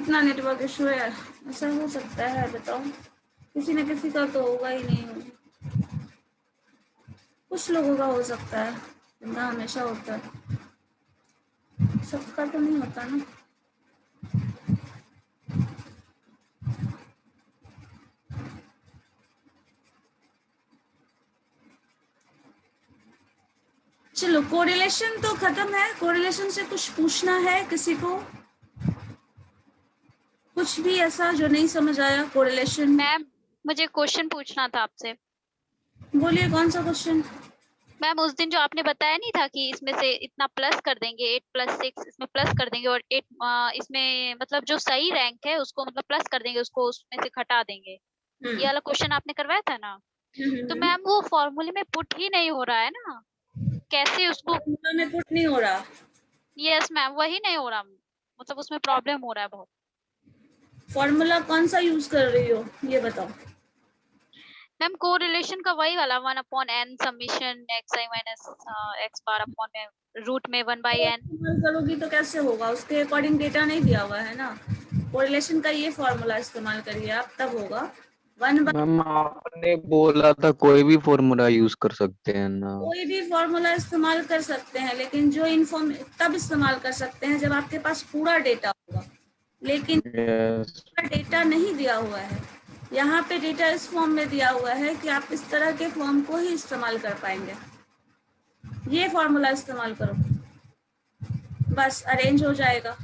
कितना network issue है, ऐसा हो सकता है? बताओ, किसी न किसी का तो होगा ही नहीं, कुछ लोगों का हो सकता है, ना हमेशा होता है, सबका तो नहीं होता ना। चलो, कोरिलेशन तो खत्म है। कोरिलेशन से कुछ पूछना है किसी को? कुछ भी ऐसा जो नहीं समझ आया कोरिलेशन? मैम मुझे क्वेश्चन पूछना था आपसे। बोलिए, कौन सा क्वेश्चन? मैम उस दिन जो आपने बताया नहीं था कि इसमें से इतना प्लस कर देंगे, 8 + 6 इसमें प्लस कर देंगे और 8 इसमें मतलब जो सही रैंक है उसको मतलब प्लस कर देंगे, उसको उसमें से घटा देंगे। ये वाला क्वेश्चन आपने करवाया था ना? तो मैम वो फॉर्मूले में पुट ही नहीं हो रहा है ना, कैसे उसको? फॉर्मूला में पुट नहीं हो रहा? यस मैम, वही नहीं हो रहा, मतलब उसमें प्रॉब्लम हो रहा है बहुत। फॉर्मूला कौन सा यूज कर रही हो ये बताओ। मैम कोरिलेशन का वही वाला 1/n summation xi minus x bar upon root में 1/n। इस्तेमाल करोगी तो कैसे होगा? उसके अकॉर्डिंग डेटा नहीं दिया हुआ है ना। कोरिलेशन का ये फॉर्मूला इस्तेमाल करिए आप, तब होगा। मैम आपने बोला था कोई भी फॉर्मूला यूज कर सकते हैं ना? कोई भी फॉर्मूला इस्तेमाल कर सकते हैं, लेकिन जो तब इस्तेमाल कर सकते हैं जब आपके पास पूरा डेटा होगा, लेकिन यस। डेटा नहीं दिया हुआ है। यहाँ पे डेटा इस फॉर्म में दिया हुआ है कि आप इस तरह के फॉर्म को ही इस्तेमाल कर पाएंगे। ये फॉर्मूला इस्तेमाल करो, बस अरेंज हो जाएगा।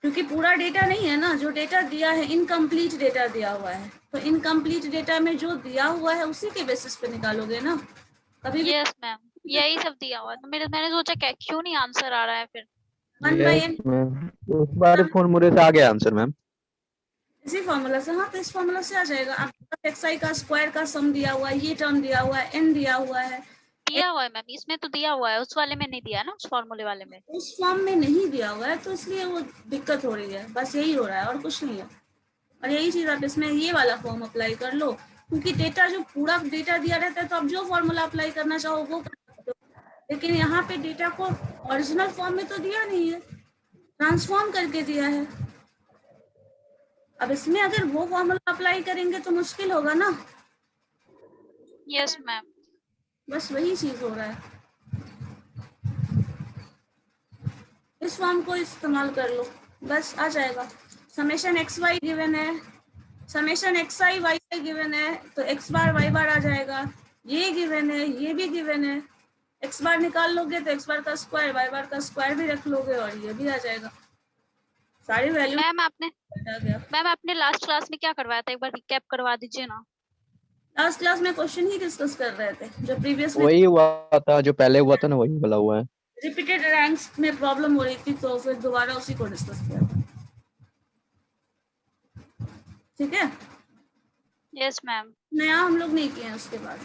क्योंकि पूरा डेटा नहीं है ना, जो डेटा दिया है इनकम्प्लीट डेटा दिया हुआ है, तो इनकम्प्लीट डेटा में जो दिया हुआ है उसी के बेसिस पे निकालोगे ना कभी भी। यस मैम, यही सब दिया हुआ है, तो मैंने सोचा क्या क्यों नहीं आंसर आ रहा है फिर। 1/n यस मैम, उस बार फॉर्मूले से आ गया आंसर मैम। इसी फॉर्मूला से, हाँ तो इस फॉर्मूला से आ जाएगा। आपके पास xi का स्क्वायर का सम दिया हुआ है, ये टर्म दिया हुआ है, n दिया हुआ है। दिया हुआ है मैम, इसमें तो दिया हुआ है, उस वाले में नहीं दिया ना, उस फॉर्मूले वाले में। उस फॉर्म में नहीं दिया हुआ है तो इसलिए वो दिक्कत हो रही है, बस यही हो रहा है और कुछ नहीं है। और यही चीज आप इसमें ये वाला फॉर्म अप्लाई कर लो, क्योंकि डेटा जो पूरा डेटा दिया रहता है तो आप जो फॉर्मूला अप्लाई करना चाहो वो कर सकते हो, लेकिन यहाँ पे डेटा को ओरिजिनल फॉर्म में तो दिया नहीं है, ट्रांसफॉर्म करके दिया है। अब इसमें अगर वो फॉर्मूला अप्लाई करेंगे तो मुश्किल होगा ना। Yes ma'am. बस वही चीज हो रहा है। इस फॉर्म को इस्तेमाल कर लो, बस आ जाएगा। समेशन एक्स वाई गिवन है, summation x i y i given है, तो एक्स बार वाई बार आ जाएगा। ये गिवन है, ये भी गिवन है। एक्स बार निकाल लोगे तो एक्स बार का स्क्वायर वाई बार का स्क्वायर भी रख लोगे और ये भी आ जाएगा। सारी वैल्यू मैम आ गया। आपने लास्ट क्लास में क्या करवाया था, एक बार रिकैप करवा दीजिए ना। लास्ट क्लास में क्वेश्चन ही डिस्कस कर रहे थे जो प्रीवियस में वही हुआ था जो पहले हुआ था ना, वही वाला हुआ है। रिपीटेड रैंक्स में प्रॉब्लम हो रही थी, तो फिर दोबारा उसी को डिस्कस किया था। ठीक है, यस मैम। नया हम लोग नहीं किए हैं। उसके बाद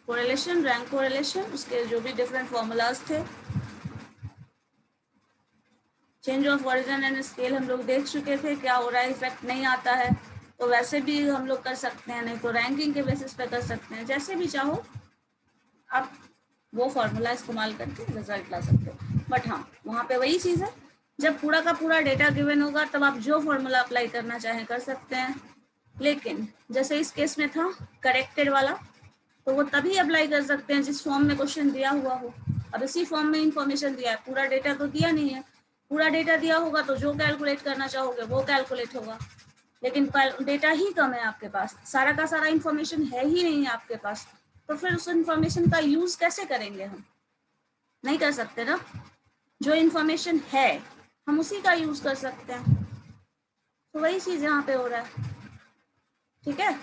कोरिलेशन, रैंक कोरिलेशन, उसके जो भी डिफरेंट फॉर्मूलाज थे, change of origin and scale हम लोग देख चुके थे, क्या हो रहा है, इफेक्ट नहीं आता है तो वैसे भी हम लोग कर सकते हैं, नहीं तो रैंकिंग के बेसिस पे कर सकते हैं, जैसे भी चाहो आप वो फॉर्मूला इस्तेमाल करके रिजल्ट ला सकते हो। बट हाँ, वहाँ पे वही चीज़ है, जब पूरा का पूरा डेटा गिवन होगा तब आप जो फॉर्मूला अप्लाई करना चाहें कर सकते हैं। लेकिन जैसे इस केस में था करेक्टेड वाला, तो वो तभी अप्लाई कर सकते हैं जिस फॉर्म में क्वेश्चन दिया हुआ हो। अब इसी फॉर्म में इंफॉर्मेशन दिया है, पूरा डेटा तो दिया नहीं है। पूरा डेटा दिया होगा तो जो कैलकुलेट करना चाहोगे वो कैलकुलेट होगा, लेकिन डेटा ही कम है आपके पास, सारा का सारा इंफॉर्मेशन है ही नहीं है आपके पास, तो फिर उस इंफॉर्मेशन का यूज कैसे करेंगे? हम नहीं कर सकते ना। जो इंफॉर्मेशन है हम उसी का यूज कर सकते हैं, तो वही चीज यहाँ पे हो रहा है। ठीक है,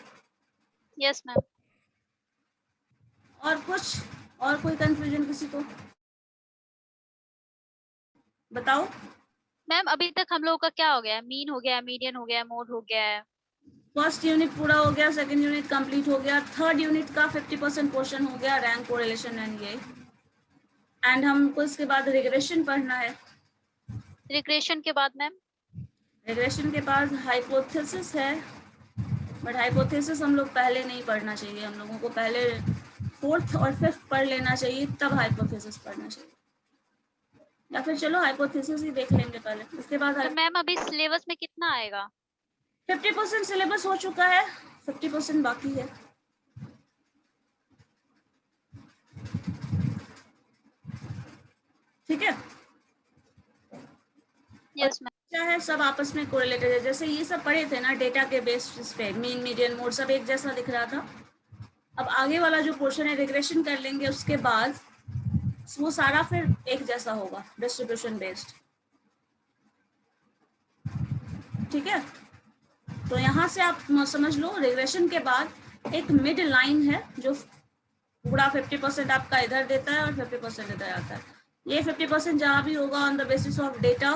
यस मैम। और कुछ, और कोई कंफ्यूजन किसी को? बताओ। मैम अभी तक हम लोगों का क्या हो गया, मीन हो गया, मीडियन हो गया, मोड हो गया है। फर्स्ट यूनिट पूरा हो गया, सेकंड यूनिट कंप्लीट हो गया, थर्ड यूनिट का 50% पोर्शन हो गया, रैंक कोरिलेशन एंड ये। एंड हमको इसके बाद रिग्रेशन पढ़ना है। रिग्रेशन के बाद मैम? रिग्रेशन के बाद हाइपोथेसिस है, बट हाइपोथेसिस हम लोग पहले नहीं पढ़ना चाहिए, हम लोगों को पहले 4th और 5th पढ़ लेना चाहिए, तब हाइपोथेसिस पढ़ना चाहिए। या फिर चलो हाइपोथेसिस ही देख लेंगे पहले, उसके बाद तो मैम अभी सिलेबस में कितना आएगा? 50% सिलेबस हो चुका है, 50% बाकी है। ठीक है, यस मैम। क्या है, सब आपस में कोरिलेटेड है। जैसे ये सब पढ़े थे ना डेटा के बेसिस पे, मीन मीडियन मोड सब एक जैसा दिख रहा था। अब आगे वाला जो पोर्शन है रिग्रेशन कर लेंगे, उसके बाद वो सारा फिर एक जैसा होगा, डिस्ट्रीब्यूशन बेस्ड। ठीक है, तो यहाँ से आप समझ लो रिग्रेशन के बाद एक मिड लाइन है जो पूरा 50% आपका इधर देता है और 50% इधर आता है। ये 50% जहाँ भी होगा on the basis of data,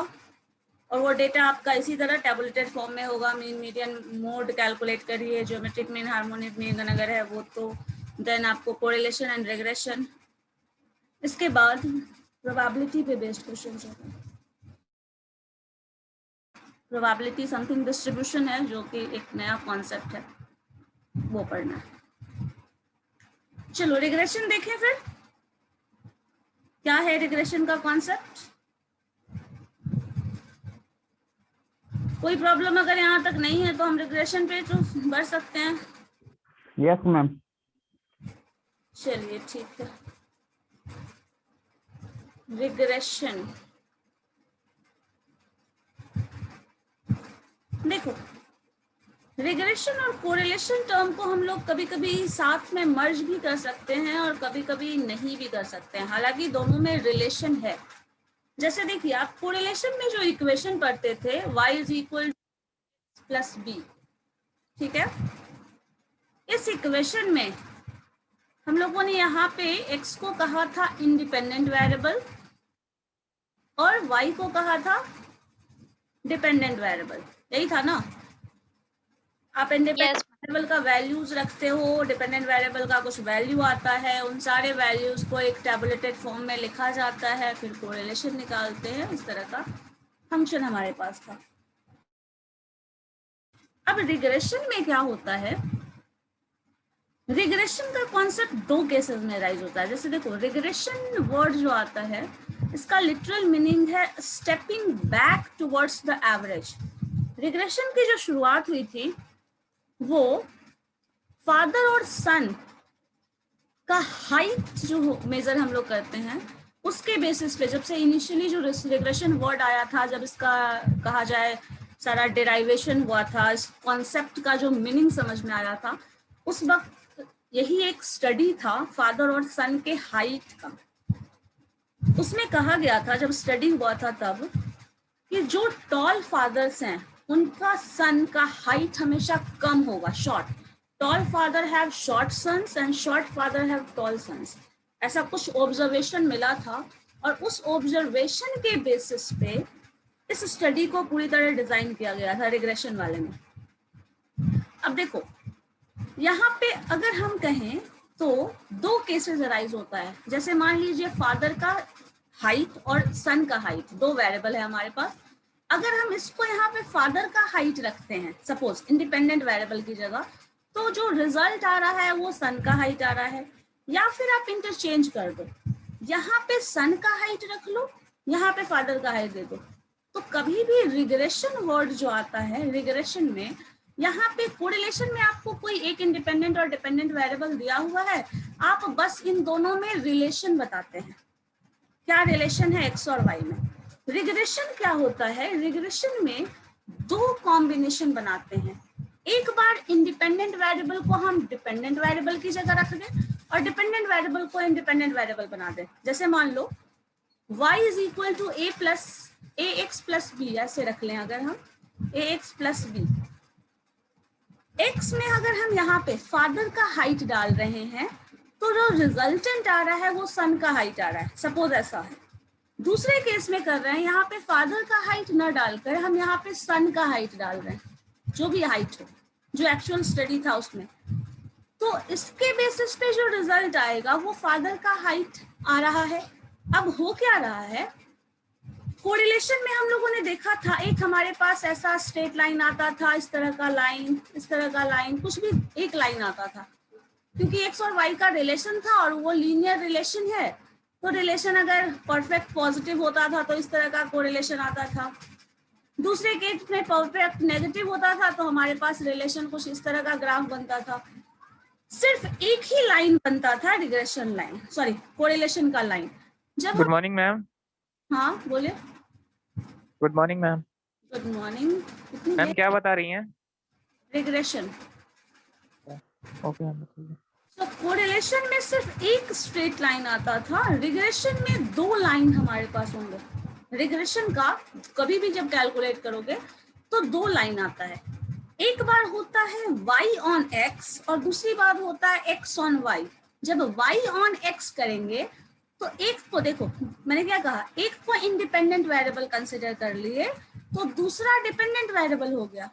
और वो डेटा आपका इसी तरह टैबुलेटेड फॉर्म में होगा। मीन मीडियन मोड कैलकुलेट करिए, ज्योमेट्रिक मीन, हार्मोनिक मीन अगर है वो, तो देन आपको कोरिलेशन एंड रिग्रेशन। इसके बाद प्रोबेबिलिटी पे बेस्ड क्वेश्चन होगा। प्रोबेबिलिटी समथिंग डिस्ट्रीब्यूशन है जो कि एक नया कॉन्सेप्ट है, वो पढ़ना है। चलो रिग्रेशन देखें फिर, क्या है रिग्रेशन का कॉन्सेप्ट। कोई प्रॉब्लम अगर यहाँ तक नहीं है तो हम रिग्रेशन पे तो बढ़ सकते हैं। Yes ma'am. चलिए ठीक है, रिग्रेशन देखो, रिग्रेशन और कोरिलेशन टर्म को हम लोग कभी कभी साथ में मर्ज भी कर सकते हैं और कभी कभी नहीं भी कर सकते हैं, हालांकि दोनों में रिलेशन है। जैसे देखिए, आप कोरिलेशन में जो इक्वेशन पढ़ते थे y = +b, ठीक है, इस इक्वेशन में हम लोगों ने यहाँ पे x को कहा था इंडिपेंडेंट वेरिएबल और y को कहा था डिपेंडेंट वेरिएबल, यही था ना। आप इंडिपेंडेंट वेरिएबल का वैल्यूज रखते हो, डिपेंडेंट वेरिएबल का कुछ वैल्यू आता है, उन सारे वैल्यूज को एक टैबुलेटेड फॉर्म में लिखा जाता है, फिर कोरिलेशन निकालते हैं। इस तरह का फंक्शन हमारे पास था। अब रिग्रेशन में क्या होता है, रिग्रेशन का कॉन्सेप्ट दो केसेस में राइज होता है। जैसे देखो, रिग्रेशन वर्ड जो आता है इसका लिटरल मीनिंग है stepping back towards the average. Regression की जो शुरुआत हुई थी वो फादर और सन का हाइट जो मेजर हम लोग करते हैं उसके बेसिस पे, जब से इनिशियली जो रिग्रेशन वर्ड आया था, जब इसका कहा जाए सारा डेराइवेशन हुआ था, इस कॉन्सेप्ट का जो मीनिंग समझ में आया था, उस वक्त यही एक स्टडी था फादर और सन के हाइट का। उसमें कहा गया था, जब स्टडी हुआ था तब, कि जो टॉल फादर्स हैं उनका सन का हाइट हमेशा कम होगा, short. Tall father have short sons and short father have tall sons, ऐसा कुछ ऑब्जर्वेशन मिला था। और उस ऑब्जर्वेशन के बेसिस पे इस स्टडी को पूरी तरह डिजाइन किया गया था रिग्रेशन वाले में। अब देखो, यहाँ पे अगर हम कहें तो दो केसेस अराइज होता है। जैसे मान लीजिए फादर का हाइट और सन का हाइट, दो वेरिएबल है हमारे पास। अगर हम इसको यहाँ पे फादर का हाइट रखते हैं सपोज इंडिपेंडेंट वेरिएबल की जगह, तो जो रिजल्ट आ रहा है वो सन का हाइट आ रहा है। या फिर आप इंटरचेंज कर दो, यहाँ पे सन का हाइट रख लो, यहाँ पे फादर का हाइट दे दो। तो कभी भी रिग्रेशन वर्ड जो आता है रिग्रेशन में, यहाँ पे कोरिलेशन में आपको कोई एक इंडिपेंडेंट और डिपेंडेंट वेरिएबल दिया हुआ है, आप बस इन दोनों में रिलेशन बताते हैं, क्या रिलेशन है एक्स और वाई में। रिग्रेशन क्या होता है, रिग्रेशन में दो कॉम्बिनेशन बनाते हैं। एक बार इंडिपेंडेंट वेरिएबल को हम डिपेंडेंट वेरिएबल की जगह रख दें और डिपेंडेंट वेरिएबल को इंडिपेंडेंट वेरिएबल बना दें। जैसे मान लो y = ax + b, ऐसे रख लें अगर हम ax + b। x में अगर हम यहाँ पे फादर का हाइट डाल रहे हैं तो जो रिजल्टेंट आ रहा है वो सन का हाइट आ रहा है, सपोज ऐसा है। दूसरे केस में कर रहे हैं, यहाँ पे फादर का हाइट न डालकर हम यहाँ पे सन का हाइट डाल रहे हैं, जो भी हाइट हो, जो एक्चुअल स्टडी था उसमें। तो इसके बेसिस पे जो रिजल्ट आएगा वो फादर का हाइट आ रहा है। अब हो क्या रहा है, कोरिलेशन में हम लोगों ने देखा था एक हमारे पास ऐसा स्ट्रेट लाइन आता था, इस तरह का लाइन, इस तरह का लाइन, कुछ भी एक लाइन आता था, क्योंकि एक्स और वाई का रिलेशन था और वो लीनियर रिलेशन है। तो रिलेशन अगर परफेक्ट पॉजिटिव होता था तो इस तरह का कोरिलेशन आता था। दूसरे केस में परफेक्ट नेगेटिव होता था तो हमारे पास रिलेशन कुछ इस तरह का ग्राफ बनता था। सिर्फ एक ही लाइन बनता था रिग्रेशन लाइन, सॉरी कोरिलेशन का लाइन। जब गुड मॉर्निंग मैम। हाँ बोले। Good morning ma'am. Good morning. Ma'am क्या बता रही हैं? रिग्रेशन। Okay ma'am. तो कोरिलेशन में सिर्फ एक स्ट्रेट लाइन आता था, रिग्रेशन में दो लाइन हमारे पास होंगे। रिग्रेशन का कभी भी जब कैलकुलेट करोगे तो दो लाइन आता है। एक बार होता है y ऑन x और दूसरी बार होता है x ऑन y। जब y ऑन x करेंगे तो एक को देखो मैंने क्या कहा, एक को इंडिपेंडेंट वेरिएबल कंसिडर कर लिए तो दूसरा डिपेंडेंट वेरिएबल हो गया।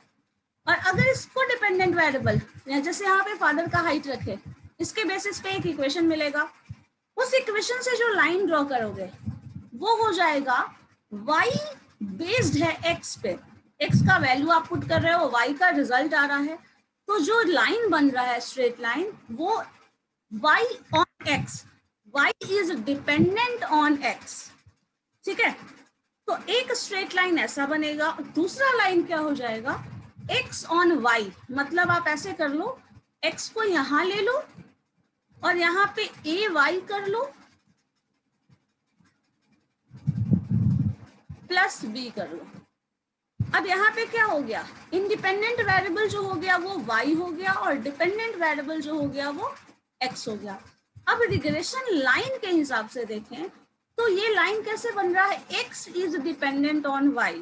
और अगर इसको डिपेंडेंट वेरिएबल जैसे यहाँ पे फादर का हाइट रखे, इसके बेसिस पे एक इक्वेशन मिलेगा। उस इक्वेशन से जो लाइन ड्रॉ करोगे वो हो जाएगा y बेस्ड है x पे, x का वैल्यू आप पुट कर रहे हो, y का रिजल्ट आ रहा है, तो जो लाइन बन रहा है स्ट्रेट लाइन वो y on x, y is dependent on x। ठीक है, तो एक स्ट्रेट लाइन ऐसा बनेगा। दूसरा लाइन क्या हो जाएगा, x ऑन y, मतलब आप ऐसे कर लो, x को यहां ले लो और यहाँ पे ay कर लो प्लस b कर लो। अब यहाँ पे क्या हो गया, इंडिपेंडेंट वेरिएबल जो हो गया वो y हो गया और डिपेंडेंट वेरिएबल जो हो गया वो x हो गया। अब रिग्रेशन लाइन के हिसाब से देखें तो ये लाइन कैसे बन रहा है, x is dependent on y।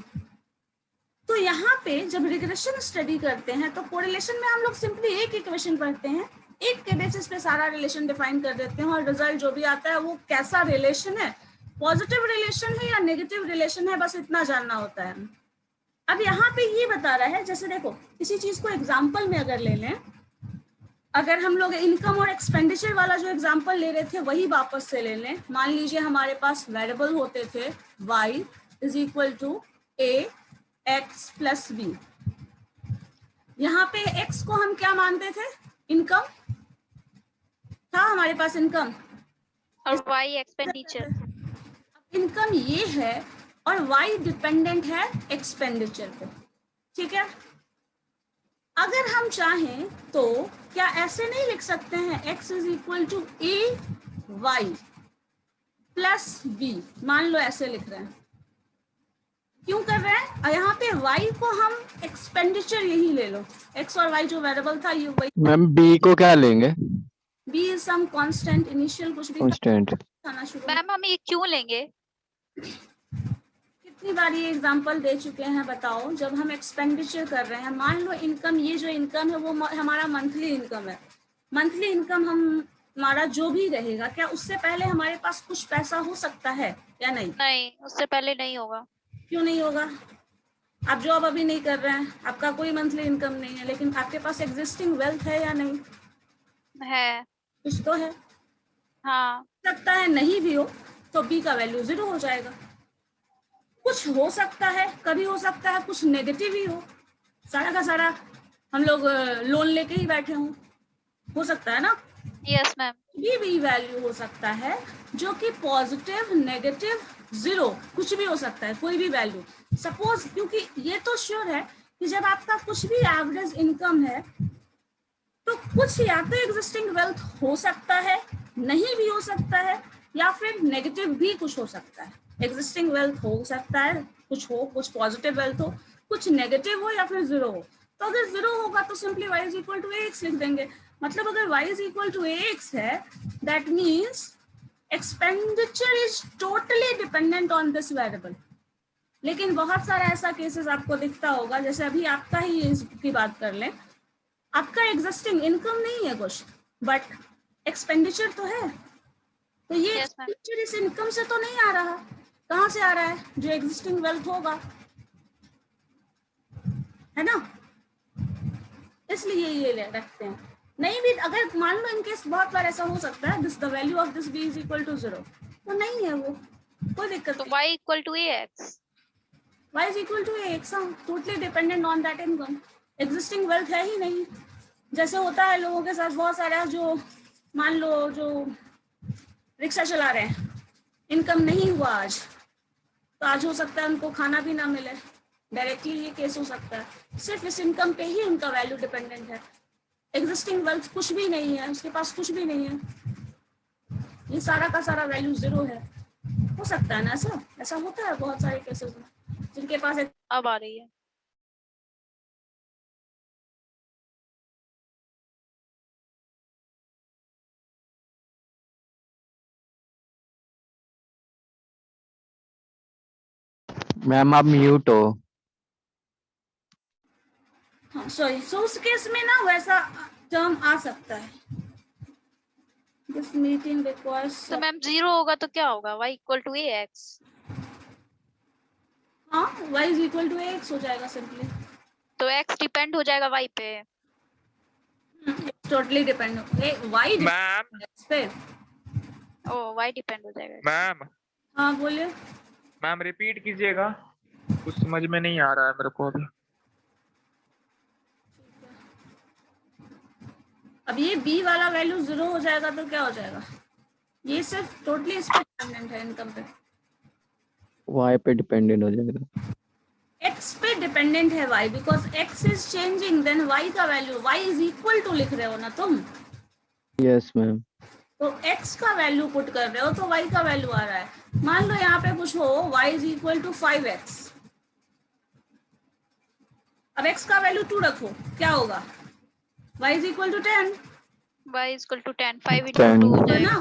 तो यहाँ पे जब रिग्रेशन स्टडी करते हैं तो कोरिलेशन में हम लोग सिंपली एक इक्वेशन पढ़ते हैं, एक के बेसिस पे सारा रिलेशन डिफाइन कर देते हैं और रिजल्ट जो भी आता है वो कैसा रिलेशन है, पॉजिटिव रिलेशन है या नेगेटिव रिलेशन है, बस इतना जानना होता है। अब यहाँ पे ये बता रहा है, जैसे देखो किसी चीज को एग्जाम्पल में अगर ले लें, अगर हम लोग इनकम और एक्सपेंडिचर वाला जो एग्जाम्पल ले रहे थे वही वापस से ले लें। मान लीजिए हमारे पास वेरिएबल होते थे y is equal to a x plus b। यहाँ पे x को हम क्या मानते थे, इनकम था हमारे पास, इनकम और y एक्सपेंडिचर। इनकम ये है और y डिपेंडेंट है एक्सपेंडिचर पे। ठीक है, अगर हम चाहें तो क्या ऐसे नहीं लिख सकते हैं, x is equal to a y plus b, मान लो ऐसे लिख रहे हैं। क्यों कर रहे हैं, और यहाँ पे y को हम एक्सपेंडिचर यही ले लो, x और y जो वेरिएबल था ये वही। मैम b को क्या लेंगे? b is some constant initial कुछ भी कांस्टेंट। आना शुरू। मैम हम ये क्यों लेंगे? कितनी बार ये एग्जांपल दे चुके हैं बताओ। जब हम एक्सपेंडिचर कर रहे हैं, मान लो इनकम, ये जो इनकम है वो हमारा मंथली इनकम है। मंथली इनकम हमारा जो भी रहेगा, क्या उससे पहले हमारे पास कुछ पैसा हो सकता है या नहीं? नहीं, उससे पहले नहीं होगा। क्यों नहीं होगा, आप जॉब अभी नहीं कर रहे हैं, आपका कोई मंथली इनकम नहीं है, लेकिन आपके पास एग्जिस्टिंग वेल्थ है या नहीं? है, कुछ तो है। हाँ। सकता है नहीं भी हो तो b का वैल्यू 0 हो जाएगा। कुछ हो सकता है, कभी हो सकता है कुछ नेगेटिव ही हो, सारा का सारा हम लोग लोन लेके ही बैठे हों, हो सकता है ना। Yes ma'am. ये भी वैल्यू हो सकता है जो कि पॉजिटिव, नेगेटिव, 0 कुछ भी हो सकता है, कोई भी वैल्यू। सपोज, क्योंकि ये तो श्योर है कि जब आपका कुछ भी एवरेज इनकम है तो कुछ या तो एग्जिस्टिंग वेल्थ हो सकता है, नहीं भी हो सकता है, या फिर नेगेटिव भी कुछ हो सकता है। एग्जिस्टिंग वेल्थ हो सकता है, कुछ हो, कुछ पॉजिटिव वेल्थ हो, कुछ नेगेटिव हो या फिर 0 हो। तो अगर 0 होगा तो simply y is equal to ax लिख देंगे। मतलब अगर y is equal to ax है, that means expenditure is totally dependent on this variable. लेकिन बहुत सारा ऐसा केसेस आपको दिखता होगा, जैसे अभी आपका ही इसकी बात कर लें, आपका एग्जिस्टिंग इनकम नहीं है कुछ, बट एक्सपेंडिचर तो है। तो ये एक्सपेंडिचर इस इनकम से तो नहीं आ रहा, कहाँ से आ रहा है, जो एग्जिस्टिंग वेल्थ होगा, है ना। इसलिए ये रखते हैं। नहीं भी अगर मान लो इनकेस बहुत बार ऐसा हो सकता है, this the value of this b is equal to 0, तो नहीं है वो, कोई दिक्कत तो नहीं। y equal to ax। y is equal to ax, totally dependent on that income, existing wealth है ही नहीं। जैसे होता है लोगों के साथ बहुत सारा, जो मान लो जो रिक्शा चला रहे हैं, इनकम नहीं हुआ आज, तो आज हो सकता है उनको खाना भी ना मिले, डायरेक्टली ये केस हो सकता है। सिर्फ इस इनकम पे ही उनका वैल्यू डिपेंडेंट है। एग्जिस्टिंग वेल्थ कुछ भी नहीं है, उसके पास कुछ भी नहीं है, ये सारा का सारा वैल्यू जीरो है। हो सकता है ना ऐसा, ऐसा होता है बहुत सारे केसेस में जिनके पास अब आ रही है। मैम आप म्यूट हो। हाँ सॉरी, सो उस केस में ना वैसा टर्म आ सकता है। दिस मीटिंग रिक्वायर्स, तो मैम 0 होगा तो क्या होगा? y equal to ax। हाँ y is equal to x हो जाएगा सिंपली। तो x डिपेंड हो जाएगा y पे। Totally depend y ma'am x पे। ओ y डिपेंड हो जाएगा। मैम हाँ बोलिए। मैम रिपीट कीजिएगा, कुछ समझ में नहीं आ रहा है मेरे को अभी। अब ये b वाला वैल्यू जीरो हो जाएगा तो क्या हो जाएगा? ये सिर्फ टोटली इस पे डिपेंडेंट है, इनकम पे। वाई पे डिपेंडेंट हो जाएगा। x पे डिपेंडेंट है y, because x is changing, then y का value y is equal to लिख रहे हो ना तुम, यस मैम। तो x का वैल्यू पुट कर रहे हो तो y का वैल्यू आ रहा है। मान लो यहाँ पे कुछ हो y is equal to 5x, अब x का वैल्यू 2 रखो, क्या होगा? y is equal to 10 y equal to 10, 5 into 2 हो है जाएगा। ना।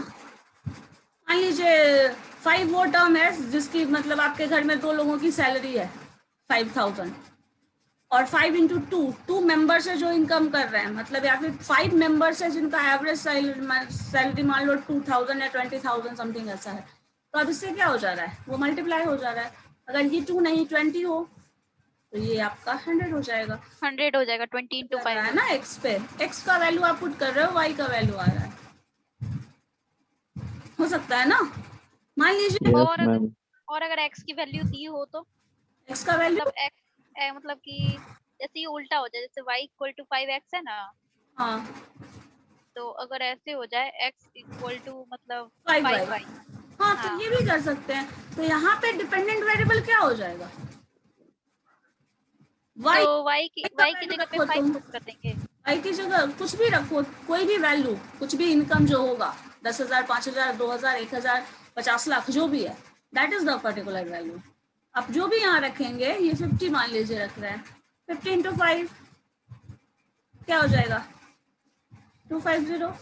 मान लीजिए 5 वो टर्म है जिसकी मतलब आपके घर में 2 लोगों की सैलरी है 5000, और 5 इंटू 2 मेंबर्स है जो इनकम कर रहे हैं, मतलब या फिर 5 मेंबर्स है जिनका एवरेज सैलरी मान लो 2000 या 20,000 समथिंग ऐसा है। तो अब इससे क्या हो जा रहा है? वो मल्टीप्लाई हो जा रहा है। अगर ये 2 नहीं 20 हो तो ये आपका 100 हो जाएगा। 100 हो जाएगा 20 into 5 है ना। x पे x का वैल्यू आप पुट कर रहे हो, y का वैल्यू आ रहा है। हो सकता है ना। मान लीजिए और यस मैम। और अगर x की वैल्यू दी हो तो x का वैल्यू, मतलब x मतलब कि जैसे ये उल्टा हो जाए, जैसे y इक्वल टू 5x है ना, हाँ तो अगर ऐसे हो जाए x इक्वल टू मतलब 5y, 5y। हाँ तो हाँ। ये भी कर सकते हैं। तो यहाँ पे डिपेंडेंट वेरिएबल क्या हो जाएगा? y, तो y की का जगह वैल्यू पे रखो 5 तुम, पुट कर देंगे। y की जगह कुछ भी रखो, कोई भी वैल्यू, कुछ भी इनकम जो होगा 10,000 5,000 2,000 1,000 50 लाख जो भी है, that is the particular value. आप जो भी यहाँ रखेंगे, ये 50 मान लीजिए रख रहे हैं, 50 इंटू 5 क्या हो जाएगा? 250।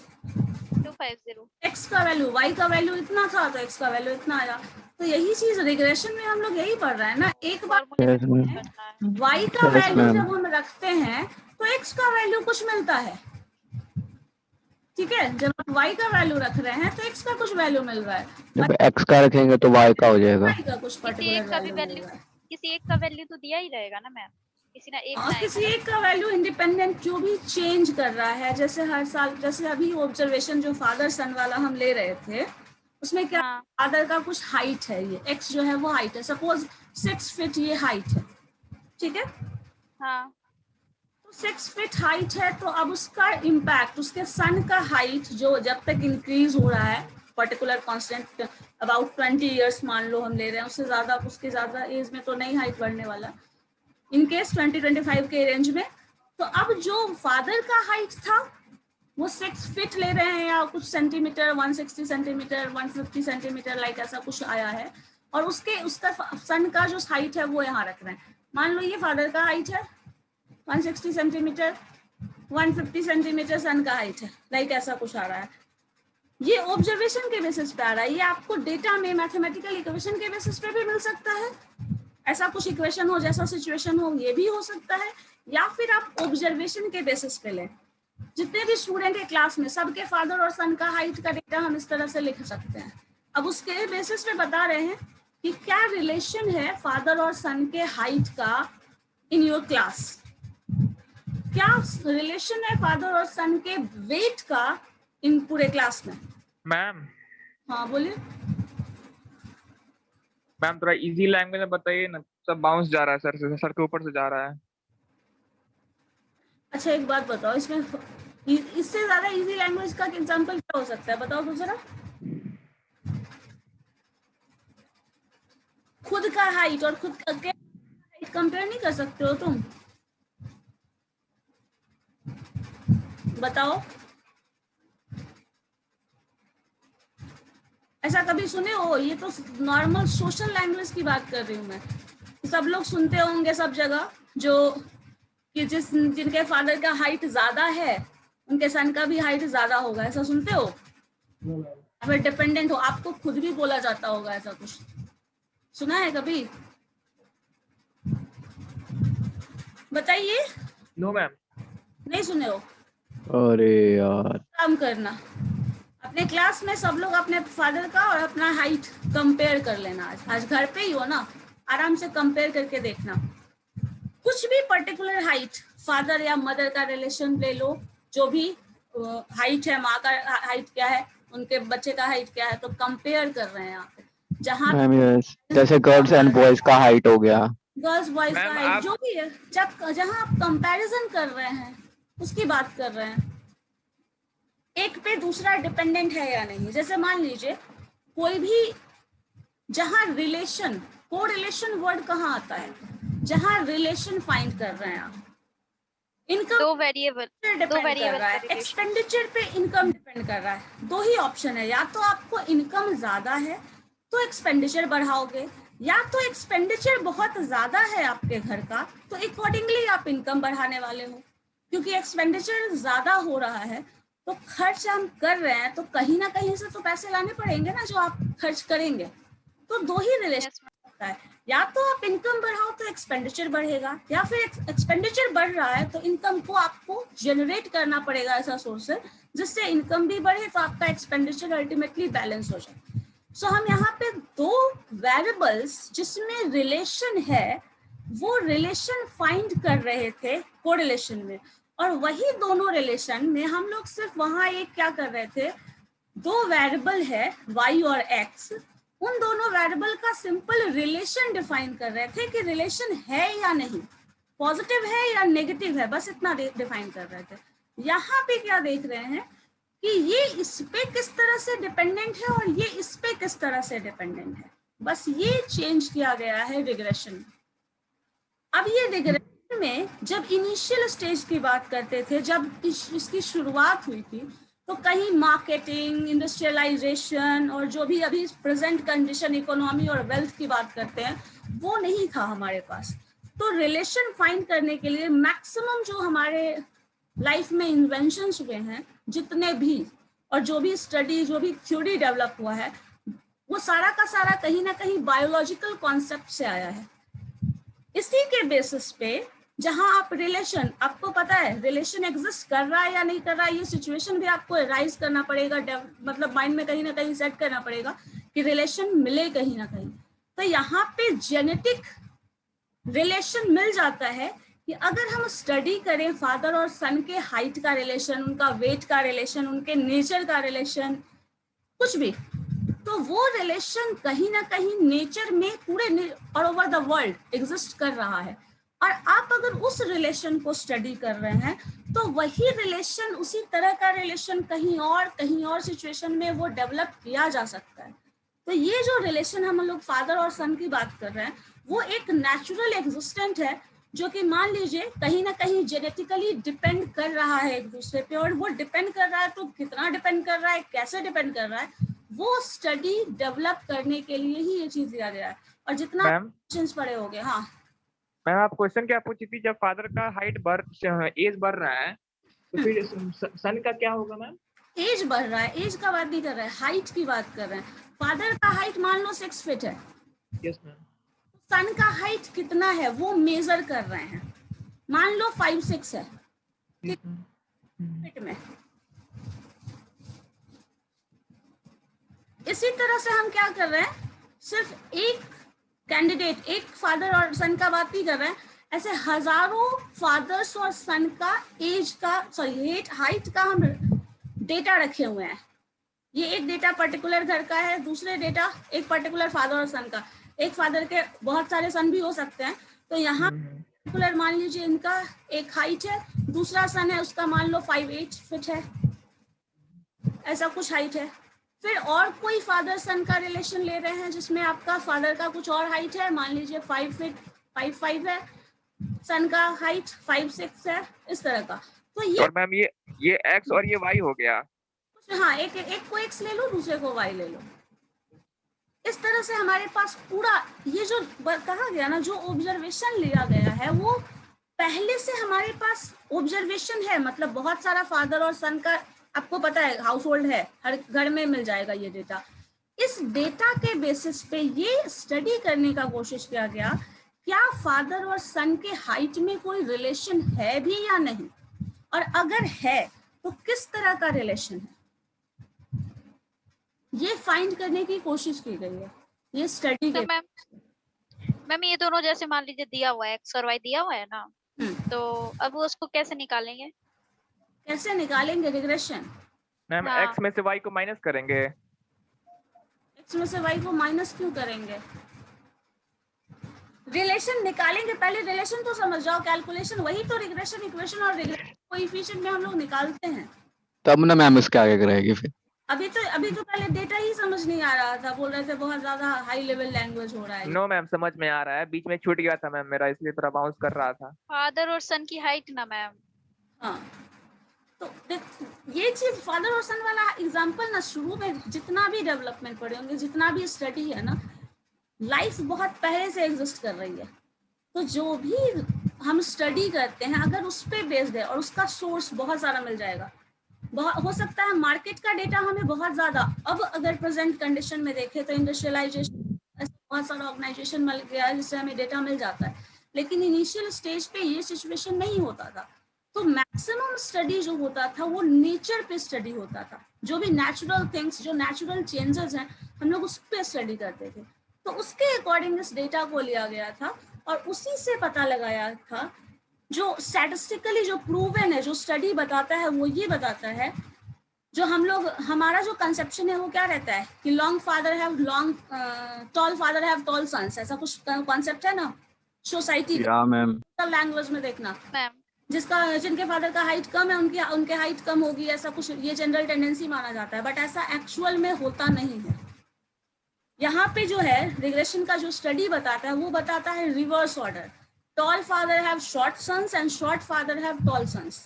250। x का वैल्यू, y का वैल्यू इतना था तो x का वैल्यू इतना आया। तो यही चीज रिग्रेशन में हम लोग यही पढ़ रहे हैं ना। एक बार फॉर्मूले में यस पुट मैम। करना है। y का यस वैल्यू मैम। जब हम रखते हैं तो x का वैल्यू कुछ मिलता है, ठीक है। जब आप y का वैल्यू रख रहे हैं तो x का कुछ वैल्यू मिल रहा है, जब एक्स का रखेंगे तो वाई का हो जाएगा। y का कुछ किसी पर्टिकुलर एक का भी वैल्यू मिल वैल्यू, रहा है। किसी एक का वैल्यू तो दिया ही रहेगा ना मैम, किसी ना एक ना किसी एक एक का वैल्यू इंडिपेंडेंट जो भी चेंज कर रहा है, जैसे हर साल, जैसे अभी ऑब्जर्वेशन जो फादर सन वाला हम ले रहे थे, उसमें क्या हाँ। फादर का कुछ हाइट है, ये x जो है वो हाइट है, सपोज 6 फीट ये हाइट है, ठीक है। हाँ। तो 6 फीट हाइट है, तो अब उसका इम्पैक्ट उसके सन का हाइट जो जब तक इंक्रीज हो रहा है पर्टिकुलर कांस्टेंट अबाउट 20 इयर्स मान लो हम ले रहे हैं, उससे ज्यादा, उसके ज्यादा एज में तो नहीं हाइट बढ़ने वाला, इन केस 20-25 के रेंज में। तो अब जो फादर का हाइट था वो 6 फीट ले रहे हैं या कुछ सेंटीमीटर, 160 सेंटीमीटर 150 सेंटीमीटर लाइक ऐसा कुछ आया है, और उसके उसका सन का जो हाइट है वो यहाँ रख रहे हैं। मान लो ये फादर का हाइट है 160 सेंटीमीटर, 150 सेंटीमीटर सन का हाइट है, लाइक ऐसा कुछ आ रहा है। ये ऑब्जर्वेशन के बेसिस पे आ रहा है, ये आपको डेटा में मैथमेटिकल इक्वेशन के बेसिस पे भी मिल सकता है। ऐसा कुछ इक्वेशन हो, जैसा सिचुएशन हो, ये भी हो सकता है, या फिर आप ऑब्जर्वेशन के बेसिस पे लें। जितने भी स्टूडेंट है क्लास में, सबके फादर और सन का हाइट का डेटा हम इस तरह से लिख सकते हैं। अब उसके बेसिस पे बता रहे हैं कि क्या रिलेशन है फादर और सन के हाइट का इन योर क्लास, क्या रिलेशन है फादर और सन के वेट का इन पूरे क्लास में। मैम हाँ बोलिए। मैम थोड़ा इजी लैंग्वेज में बताइए ना, सब बाउंस जा रहा है सर से, सर के ऊपर से जा रहा है। अच्छा एक बात बताओ, इसमें इससे ज्यादा इजी लैंग्वेज का एग्जांपल क्या हो सकता है, बताओ तो जरा। खुद का हाइट और खुद का हाइट कंपेयर नहीं कर सकते हो तुम? बताओ, ऐसा कभी सुने हो? ये तो नॉर्मल सोशल लैंग्वेज की बात कर रही हूँ मैं। सब लोग सुनते होंगे सब जगह, जो कि जिनके फादर का हाइट ज्यादा है उनके सन का भी हाइट ज्यादा होगा, ऐसा सुनते हो? फिर डिपेंडेंट हो, आपको खुद भी बोला जाता होगा, ऐसा कुछ सुना है कभी? बताइए। No ma'am. नहीं सुने हो? अरे यार, काम करना, अपने क्लास में सब लोग अपने फादर का और अपना हाइट कंपेयर कर लेना। आज घर पे ही हो ना, आराम से कंपेयर करके देखना। कुछ भी पर्टिकुलर हाइट, फादर या मदर का रिलेशन ले लो, जो भी हाइट है, माँ का हाइट क्या है, उनके बच्चे का हाइट क्या है, तो कंपेयर कर रहे हैं यहाँ पे। जहाँ मैम जैसे गर्ल्स एंड बॉयज का हाइट हो गया, गर्ल्स बॉयज का मैम, हाइट आप जो भी है, जहाँ आप कंपैरिजन कर रहे हैं उसकी बात कर रहे हैं। एक पे दूसरा डिपेंडेंट है या नहीं। जैसे मान लीजिए कोई भी, जहाँ रिलेशन, को रिलेशन वर्ड कहाँ आता है? जहाँ रिलेशन फाइंड कर रहे हैं आप, इनकम दो वेरिएबल डिपेंड कर रहा है, एक्सपेंडिचर पे इनकम डिपेंड कर रहा है। दो ही ऑप्शन है, या तो आपको इनकम ज्यादा है तो एक्सपेंडिचर बढ़ाओगे, या तो एक्सपेंडिचर बहुत ज्यादा है आपके घर का तो अकॉर्डिंगली आप इनकम बढ़ाने वाले हो। क्योंकि एक्सपेंडिचर ज्यादा हो रहा है तो खर्च हम कर रहे हैं, तो कहीं ना कहीं से तो पैसे लाने पड़ेंगे ना जो आप खर्च करेंगे। तो दो ही रिलेशन होता है, या तो आप इनकम बढ़ाओ तो एक्सपेंडिचर बढ़ेगा, या फिर एक्सपेंडिचर बढ़ रहा है तो इनकम को आपको जनरेट करना पड़ेगा ऐसा सोर्स है जिससे इनकम भी बढ़े तो आपका एक्सपेंडिचर अल्टीमेटली बैलेंस हो जाए। सो हम यहाँ पे दो वेरिएबल्स जिसमें रिलेशन है वो रिलेशन फाइंड कर रहे थे कोरिलेशन में, और वही दोनों रिलेशन में हम लोग सिर्फ वहां एक क्या कर रहे थे, दो वेरिएबल है y और x, उन दोनों वेरिएबल का सिंपल रिलेशन डिफाइन कर रहे थे कि रिलेशन है या नहीं, पॉजिटिव है या नेगेटिव है, बस इतना डिफाइन कर रहे थे। यहाँ पे क्या देख रहे हैं कि ये इस पे किस तरह से डिपेंडेंट है और ये इस पे किस तरह से डिपेंडेंट है, बस ये चेंज किया गया है रिग्रेशन। अब ये रिग्रेशन में जब इनिशियल स्टेज की बात करते थे, जब इसकी शुरुआत हुई थी, तो कहीं मार्केटिंग, इंडस्ट्रियलाइजेशन और जो भी अभी प्रेजेंट कंडीशन इकोनॉमी और वेल्थ की बात करते हैं वो नहीं था हमारे पास। तो रिलेशन फाइंड करने के लिए मैक्सिमम जो हमारे लाइफ में इन्वेंशंस हुए हैं जितने भी, और जो भी स्टडी, जो भी थ्योरी डेवलप हुआ है, वो सारा का सारा कहीं ना कहीं बायोलॉजिकल कॉन्सेप्ट से आया है। इसी के बेसिस पे जहां आप रिलेशन, आपको पता है रिलेशन एग्जिस्ट कर रहा है या नहीं कर रहा है, ये सिचुएशन भी आपको राइज करना पड़ेगा, मतलब माइंड में कहीं ना कहीं सेट करना पड़ेगा कि रिलेशन मिले कहीं ना कहीं। तो यहाँ पे जेनेटिक रिलेशन मिल जाता है कि अगर हम स्टडी करें फादर और सन के हाइट का रिलेशन, उनका वेट का रिलेशन, उनके नेचर का रिलेशन, कुछ भी, तो वो रिलेशन कहीं ना कहीं नेचर में पूरे all over the world exist कर रहा है। और आप अगर उस रिलेशन को स्टडी कर रहे हैं तो वही रिलेशन, उसी तरह का रिलेशन कहीं और सिचुएशन में वो डेवलप किया जा सकता है। तो ये जो रिलेशन हम लोग फादर और सन की बात कर रहे हैं वो एक नेचुरल एग्जिस्टेंट है, जो कि मान लीजिए कहीं ना कहीं जेनेटिकली डिपेंड कर रहा है एक दूसरे पे। और वो डिपेंड कर रहा है तो कितना डिपेंड कर रहा है, कैसे डिपेंड कर रहा है, वो स्टडी डेवलप करने के लिए ही ये चीज दिया गया है। और जितना क्वेश्चंस पड़े होंगे। हाँ मैम, आप क्वेश्चन क्या पूछी थी? जब फादर का हाइट एज बढ़ रहा है तो फिर सन का क्या होगा मैम? एज बढ़ रहा है, एज का बात नहीं कर रहे हैं, हाइट की बात कर रहे हैं। फादर का हाइट मान लो 6 फीट है, यस मैम। सन का हाइट कितना है वो मेजर कर रहे हैं, मान लो 5'6" है फीट में। इसी तरह से हम क्या कर रहे हैं, सिर्फ एक कैंडिडेट, एक फादर और सन का बात नहीं कर रहे हैं, ऐसे हजारों फादर्स और सन का एज का, सॉरी हाइट का हम डेटा रखे हुए हैं। ये एक डेटा पर्टिकुलर घर का है, दूसरे डेटा एक पर्टिकुलर फादर और सन का, एक फादर के बहुत सारे सन भी हो सकते हैं। तो यहाँ पर्टिकुलर मान लीजिए इनका एक हाइट है, दूसरा सन है उसका मान लो 5'8" फीट है, ऐसा कुछ हाइट है। फिर और कोई फादर सन का रिलेशन ले रहे हैं जिसमें आपका फादर का कुछ और हाइट है, मान लीजिए 5 फीट 5'5" है, सन का हाइट 5'6" है, इस तरह का। तो ये और मैम ये x और ये y हो गया। हाँ, एक को x ले लो, दूसरे को y ले लो। इस तरह से हमारे पास पूरा ये जो कहा गया ना, जो ऑब्जर्वेशन लिया गया है वो पहले से हमारे पास ऑब्जर्वेशन है, मतलब बहुत सारा फादर और सन का आपको पता है, हाउस होल्ड है, हर घर में मिल जाएगा ये डेटा। इस डेटा के बेसिस पे ये स्टडी करने का कोशिश किया गया, क्या फादर और सन के हाइट में कोई रिलेशन है भी या नहीं, और अगर है तो किस तरह का रिलेशन है, ये फाइंड करने की कोशिश की गई है ये स्टडी तो के। मैम ये दोनों जैसे मान लीजिए दिया हुआ है, एक्स और वाई दिया हुआ है ना, तो अब उसको कैसे निकालेंगे? कैसे निकालेंगे रिग्रेशन? मैम हाँ। x में से y को माइनस करेंगे। x में से y को माइनस क्यों करेंगे? रिलेशन निकालेंगे, पहले रिलेशन तो समझ जाओ, कैलकुलेशन वही तो रिग्रेशन इक्वेशन और रिग्रेशन कोएफिशिएंट में हम लोग निकालते हैं। तब ना मैम इसके आगे करेगी फिर। अभी तो पहले डेटा ही समझ नहीं आ रहा था, बोल रहे थे बहुत ज्यादा हाई लेवल लैंग्वेज हो रहा है। नो मैम समझ में आ रहा है, बीच में छूट गया था मैम मेरा, इसलिए थोड़ा बाउंस कर रहा था। फादर और सन की हाइट ना मैम। हाँ, तो ये चीज फादर और सन वाला एग्जांपल ना, शुरू में जितना भी डेवलपमेंट पढ़े होंगे, जितना भी स्टडी है ना, लाइफ बहुत पहले से एग्जिस्ट कर रही है। तो जो भी हम स्टडी करते हैं अगर उस पर बेस्ड है और उसका सोर्स बहुत सारा मिल जाएगा, हो सकता है मार्केट का डेटा हमें बहुत ज्यादा, अब अगर प्रेजेंट कंडीशन में देखें तो इंडस्ट्रियलाइजेशन बहुत सारा ऑर्गेनाइजेशन मिल गया है जिससे हमें डेटा मिल जाता है, लेकिन इनिशियल स्टेज पे ये सिचुएशन नहीं होता था। तो मैक्सिमम स्टडी जो होता था वो नेचर पे स्टडी होता था, जो भी नेचुरल थिंग्स, जो नेचुरल चेंजेस हैं, हम लोग उस पर स्टडी करते थे। तो उसके अकॉर्डिंग इस डेटा को लिया गया था और उसी से पता लगाया था, जो स्टैटिस्टिकली जो प्रूवन है, जो स्टडी बताता है वो ये बताता है, जो हम लोग, हमारा जो कंसेप्शन है वो क्या रहता है कि long father have long, tall father have tall sons, ऐसा कुछ कॉन्सेप्ट है ना सोसाइटी या मैम लैंग्वेज में देखना, मैम जिनके फादर का हाइट कम है उनके हाइट कम होगी, ऐसा कुछ ये जनरल टेंडेंसी माना जाता है, बट ऐसा एक्चुअल में होता नहीं है। यहाँ पे जो है रिग्रेशन का जो स्टडी बताता है वो बताता है reverse order, tall father have short sons and short father have tall sons,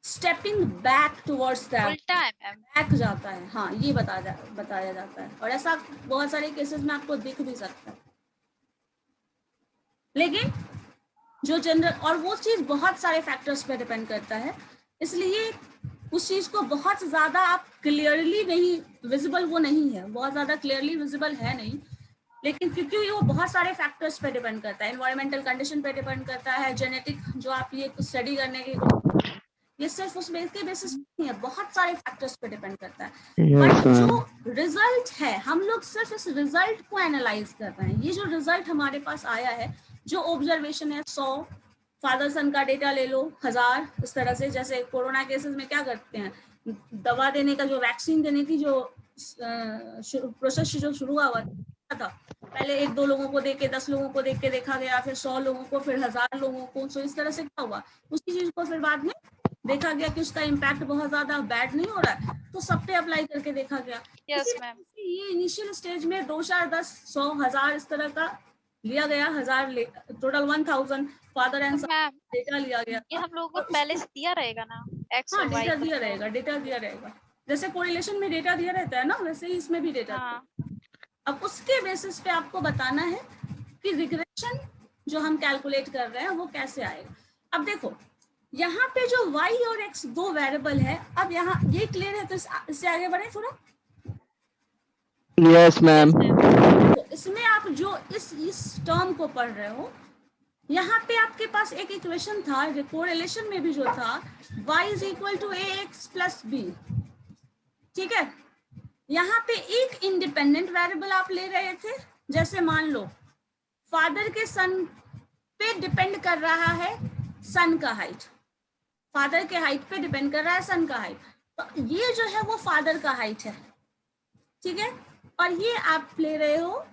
stepping back towards that, उल्टा है मैम। बैक जाता है, हाँ ये बताया जाता है, और ऐसा बहुत सारे केसेस में आपको दिख भी सकता है। लेकिन जो जनरल, और वो चीज बहुत सारे फैक्टर्स पे डिपेंड करता है, इसलिए उस चीज को बहुत ज्यादा आप क्लियरली नहीं विजिबल, वो नहीं है, बहुत ज्यादा क्लियरली विजिबल है नहीं, लेकिन क्योंकि वो बहुत सारे फैक्टर्स पे डिपेंड करता है, एनवायरमेंटल कंडीशन पे डिपेंड करता है, जेनेटिक जो आप ये स्टडी करने की, ये सिर्फ उस बेस के बेसिस नहीं है, बहुत सारे फैक्टर्स पे डिपेंड करता है। बट जो रिजल्ट है, हम लोग सिर्फ इस रिजल्ट को एनालाइज कर रहे हैं। ये जो रिजल्ट हमारे पास आया है, जो ऑब्जर्वेशन है, 100 फादर सन का डेटा ले लो, 1000, इस तरह से, जैसे कोरोना केसेस में क्या करते हैं, दवा देने का, जो वैक्सीन देने की जो प्रोसेस जो शुरू हुआ था, पहले 1-2 लोगों को देख के, 10 लोगों को देख के देखा गया, फिर 100 लोगों को, फिर 1000 लोगों को, तो इस तरह से क्या हुआ, उसी चीज को फिर बाद में देखा गया कि उसका इम्पैक्ट बहुत ज्यादा बैड नहीं हो रहा है, तो सब पे अप्लाई करके देखा गया। Yes ma'am. ये इनिशियल स्टेज में 2, 4, 10, 100, 1000 इस तरह का लिया गया, 1000 total 1000 father and son data लिया गया। ये हम लोगों को पहले से दिया रहेगा ना, एक्स हाँ, और वाई डेटा दिया रहेगा, जैसे कोरिलेशन में डेटा दिया रहता है ना, वैसे ही इसमें भी डेटा। अब उसके बेसिस पे आपको बताना है कि रिग्रेशन जो हम कैलकुलेट कर रहे हैं वो कैसे आएगा। अब देखो यहाँ पे जो y और x 2 वेरिएबल है, अब यहाँ ये क्लियर है, तो इससे आगे बढ़े थोड़ा। Yes ma'am. तो इसमें आप जो इस टर्म को पढ़ रहे हो, यहाँ पे आपके पास एक इक्वेशन था, कोरिलेशन में भी जो था, y = ax + b, ठीक है। यहाँ पे एक इंडिपेंडेंट वेरिएबल आप ले रहे थे, जैसे मान लो फादर के सन पे डिपेंड कर रहा है सन का हाइट, फादर के हाइट पे डिपेंड कर रहा है सन का हाइट, तो ये जो है वो फादर का हाइट है, ठीक है, और ये आप ले रहे हो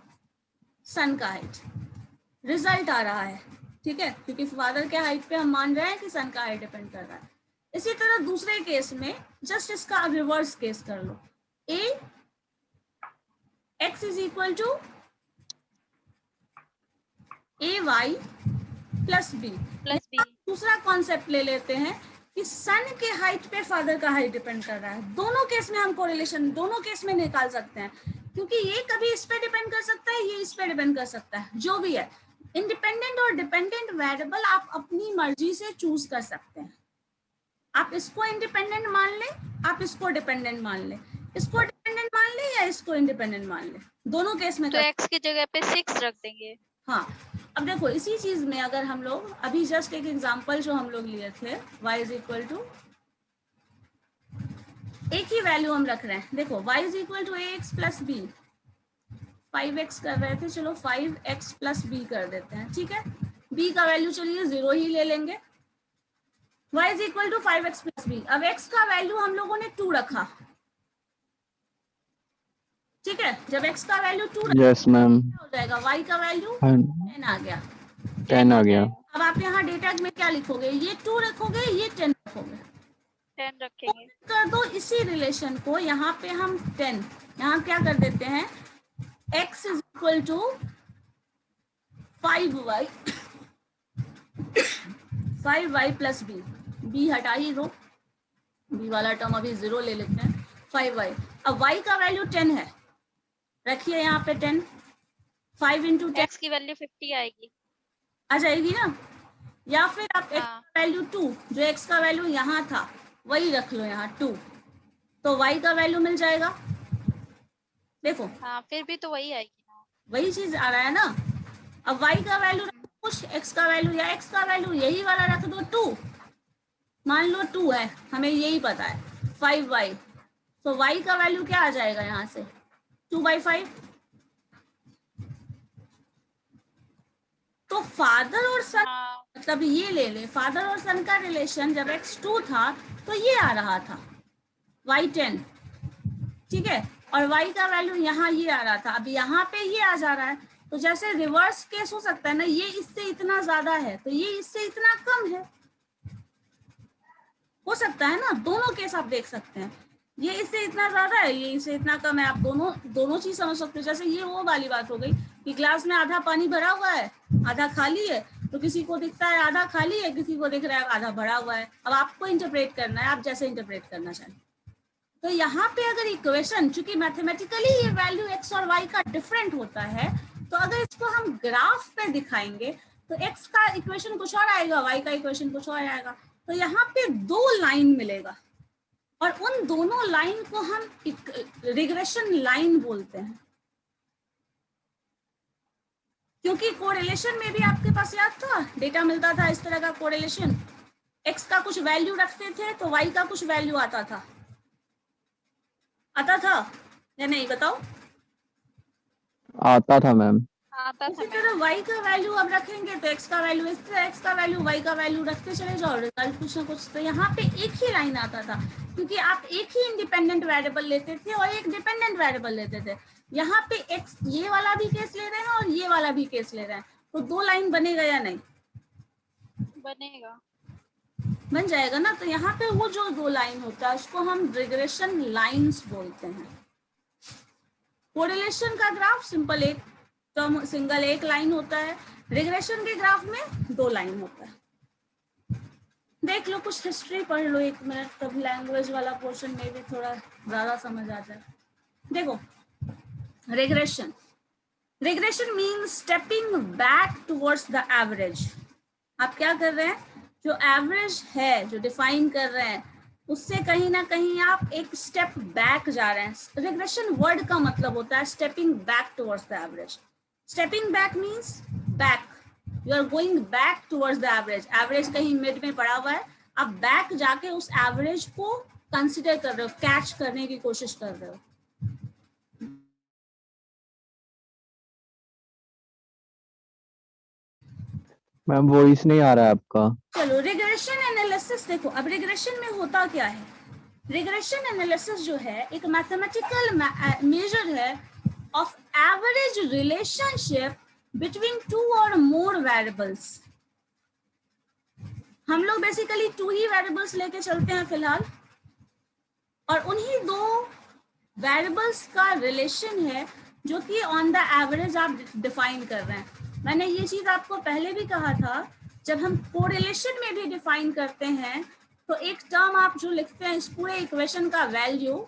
सन का हाइट, रिजल्ट आ रहा है, ठीक है, क्योंकि फादर के हाइट पे हम मान रहे हैं कि सन का हाइट डिपेंड कर रहा है। इसी तरह दूसरे केस में जस्ट इसका रिवर्स केस कर लो, a x is equal to a y plus b. दूसरा कॉन्सेप्ट ले लेते हैं कि सन के हाइट पे फादर का हाइट डिपेंड कर रहा है। दोनों केस में हम कोरिलेशन दोनों केस में निकाल सकते हैं, क्योंकि ये कभी इस पे डिपेंड कर सकता है, ये इस पे डिपेंड कर सकता है, जो भी है। इंडिपेंडेंट और डिपेंडेंट वेरिएबल आप अपनी मर्जी से चूज कर सकते हैं। आप इसको इंडिपेंडेंट मान लें, आप इसको डिपेंडेंट मान लें, इसको डिपेंडेंट मान लें या इसको इंडिपेंडेंट मान लें, दोनों केस में तो x की जगह पे 6 रख देंगे। हाँ, अब देखो इसी चीज में अगर हम लोग अभी जस्ट एक एग्जांपल जो हम लोग लिए थे, y इज इक्वल टू, एक ही वैल्यू हम रख रहे हैं। देखो y is equal to ax plus b, 5x कर रहे थे, चलो 5x प्लस बी कर देते हैं, ठीक है। b का वैल्यू चलिए 0 ही ले लेंगे। y is equal to 5x plus b. अब x का वैल्यू हम लोगों ने 2 रखा, ठीक है। जब x का वैल्यू 2 यस मैम, हो जाएगा, y का वैल्यू 10 आ गया। 10 आ गया। अब आप यहाँ डेटा में क्या लिखोगे, ये 2 रखोगे, ये 10 रखोगे, 10 रखेंगे। कर दो इसी रिलेशन को, यहाँ पे हम 10 यहाँ क्या कर देते हैं, x is equal to 5y plus b, b हटा ही दो, b वाला टर्म अभी 0 ले लेते हैं, 5y। अब y का वैल्यू 10 है, रखिए यहाँ पे 10, 5 इंटू 10 x की वैल्यू 50 आएगी, आ जाएगी ना। या फिर आप x हाँ। का वैल्यू 2, जो x का वैल्यू यहाँ था वही रख लो यहाँ 2, तो y का वैल्यू मिल जाएगा। देखो हाँ, फिर भी तो वही आएगी ना, वही चीज आ रहा है ना। अब y का वैल्यू कुछ, x का वैल्यू या x का वैल्यू यही वाला रख दो 2, मान लो 2 है, हमें यही पता है 5y, तो y का वैल्यू क्या आ जाएगा यहाँ से 2/5। तो फादर और सन, हाँ। मतलब ये ले ले, फादर और सन का रिलेशन जब x 2 था तो ये आ रहा था y 10, ठीक है, और y का वैल्यू यहाँ ये आ रहा था, अब यहाँ पे ये आ जा रहा है। तो जैसे रिवर्स केस हो सकता है ना, ये इससे इतना ज्यादा है तो ये इससे इतना कम है, हो सकता है ना, दोनों केस आप देख सकते हैं, ये इससे इतना ज्यादा है, ये इससे इतना कम है, आप दोनों चीज समझ सकते हो। जैसे ये वो वाली बात हो गई कि ग्लास में आधा पानी भरा हुआ है, आधा खाली है, तो किसी को दिखता है आधा खाली है, किसी को दिख रहा है आधा भरा हुआ है। अब आपको इंटरप्रेट करना है, आप जैसे इंटरप्रेट करना चाहें। तो यहाँ पे अगर इक्वेशन, चूंकि मैथमेटिकली ये वैल्यू x और y का डिफरेंट होता है, तो अगर इसको हम ग्राफ पे दिखाएंगे तो x का इक्वेशन कुछ और आएगा, y का इक्वेशन कुछ और आएगा। तो यहाँ पे 2 लाइन मिलेगा और उन दोनों लाइन को हम रिग्रेशन लाइन बोलते हैं, क्योंकि कोरिलेशन में भी आपके पास याद था, डेटा मिलता था इस तरह का कोरिलेशन, x का कुछ वैल्यू रखते थे तो y का कुछ वैल्यू आता था या नहीं, बताओ। आता था मैम। आता था। इसी तरह y का वैल्यू अब रखेंगे तो x का वैल्यू इस तरह, x का वैल्यू y का वैल्यू रखते चले जाओ, रिजल्ट कुछ ना कुछ। तो यहाँ पे एक ही लाइन आता था, क्योंकि आप एक ही इंडिपेंडेंट वेरिएबल लेते थे और एक डिपेंडेंट वेरिएबल लेते थे। यहाँ पे x ये वाला भी केस ले रहे हैं और ये वाला भी केस ले रहे हैं, तो 2 लाइन बनेगा या नहीं? बनेगा, बन जाएगा ना। तो यहाँ पे वो जो 2 लाइन होता है उसको हम रिग्रेशन लाइंस बोलते हैं। कोरिलेशन का ग्राफ सिंपल एक टर्म, सिंगल एक लाइन होता है, रिग्रेशन के ग्राफ में 2 लाइन होता है। देख लो, कुछ हिस्ट्री पढ़ लो 1 मिनट, तब लैंग्वेज वाला पोर्शन में भी थोड़ा ज्यादा समझ आ जाए। देखो regression, regression means stepping back towards the average. आप क्या कर रहे हैं, जो एवरेज है जो डिफाइन कर रहे हैं उससे कहीं ना कहीं आप एक स्टेप बैक जा रहे हैं। रिग्रेशन वर्ड का मतलब होता है stepping back towards the average. Stepping back means back, you are going back towards the average. Average कहीं मिड में पड़ा हुआ है, आप बैक जाके उस एवरेज को कंसिडर कर रहे हो, कैच करने की कोशिश कर रहे हो। मैम वॉइस नहीं आ रहा है आपका। चलो रिग्रेशन एनालिसिस देखो। अब रिग्रेशन में होता क्या है, रिग्रेशन एनालिसिस जो है एक मैथमेटिकल मेजर है ऑफ एवरेज रिलेशनशिप बिटवीन 2 और मोर वेरिएबल्स। हम लोग बेसिकली 2 ही वेरिएबल्स लेके चलते हैं फिलहाल, और उन्हीं 2 वेरिएबल्स का रिलेशन है जो कि ऑन द एवरेज आप डिफाइन कर रहे हैं। मैंने ये चीज आपको पहले भी कहा था, जब हम कोरिलेशन में भी डिफाइन करते हैं तो एक टर्म आप जो लिखते हैं इस पूरे इक्वेशन का वैल्यू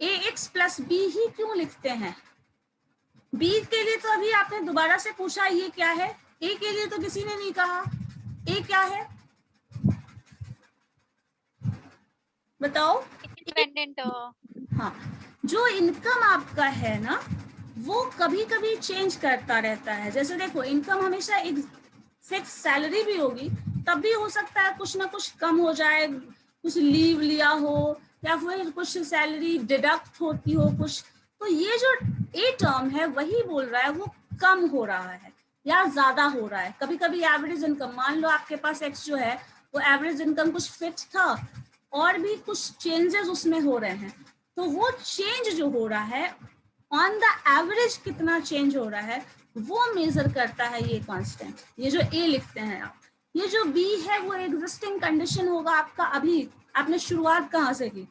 ax प्लस बी ही क्यों लिखते हैं? बी के लिए तो अभी आपने दोबारा से पूछा ये क्या है, ए के लिए तो किसी ने नहीं कहा। ए क्या है बताओ? इंडिपेंडेंट। हाँ, जो इनकम आपका है ना वो कभी कभी चेंज करता रहता है। जैसे देखो, इनकम हमेशा एक फिक्स सैलरी भी होगी, तब भी हो सकता है कुछ ना कुछ कम हो जाए, कुछ लीव लिया हो या फिर कुछ सैलरी डिडक्ट होती हो कुछ। तो ये जो ए टर्म है वही बोल रहा है वो कम हो रहा है या ज्यादा हो रहा है। कभी कभी एवरेज इनकम, मान लो आपके पास एक्स जो है वो एवरेज इनकम कुछ फिक्स था और भी कुछ चेंजेस उसमें हो रहे हैं, तो वो चेंज जो हो रहा है ऑन द एवरेज कितना चेंज हो रहा है वो मेजर करता है ये कांस्टेंट। ये जो ए लिखते हैं आप, ये जो बी है वो एग्जिस्टिंग कंडीशन होगा आपका, अभी आपने शुरुआत कहाँ से की।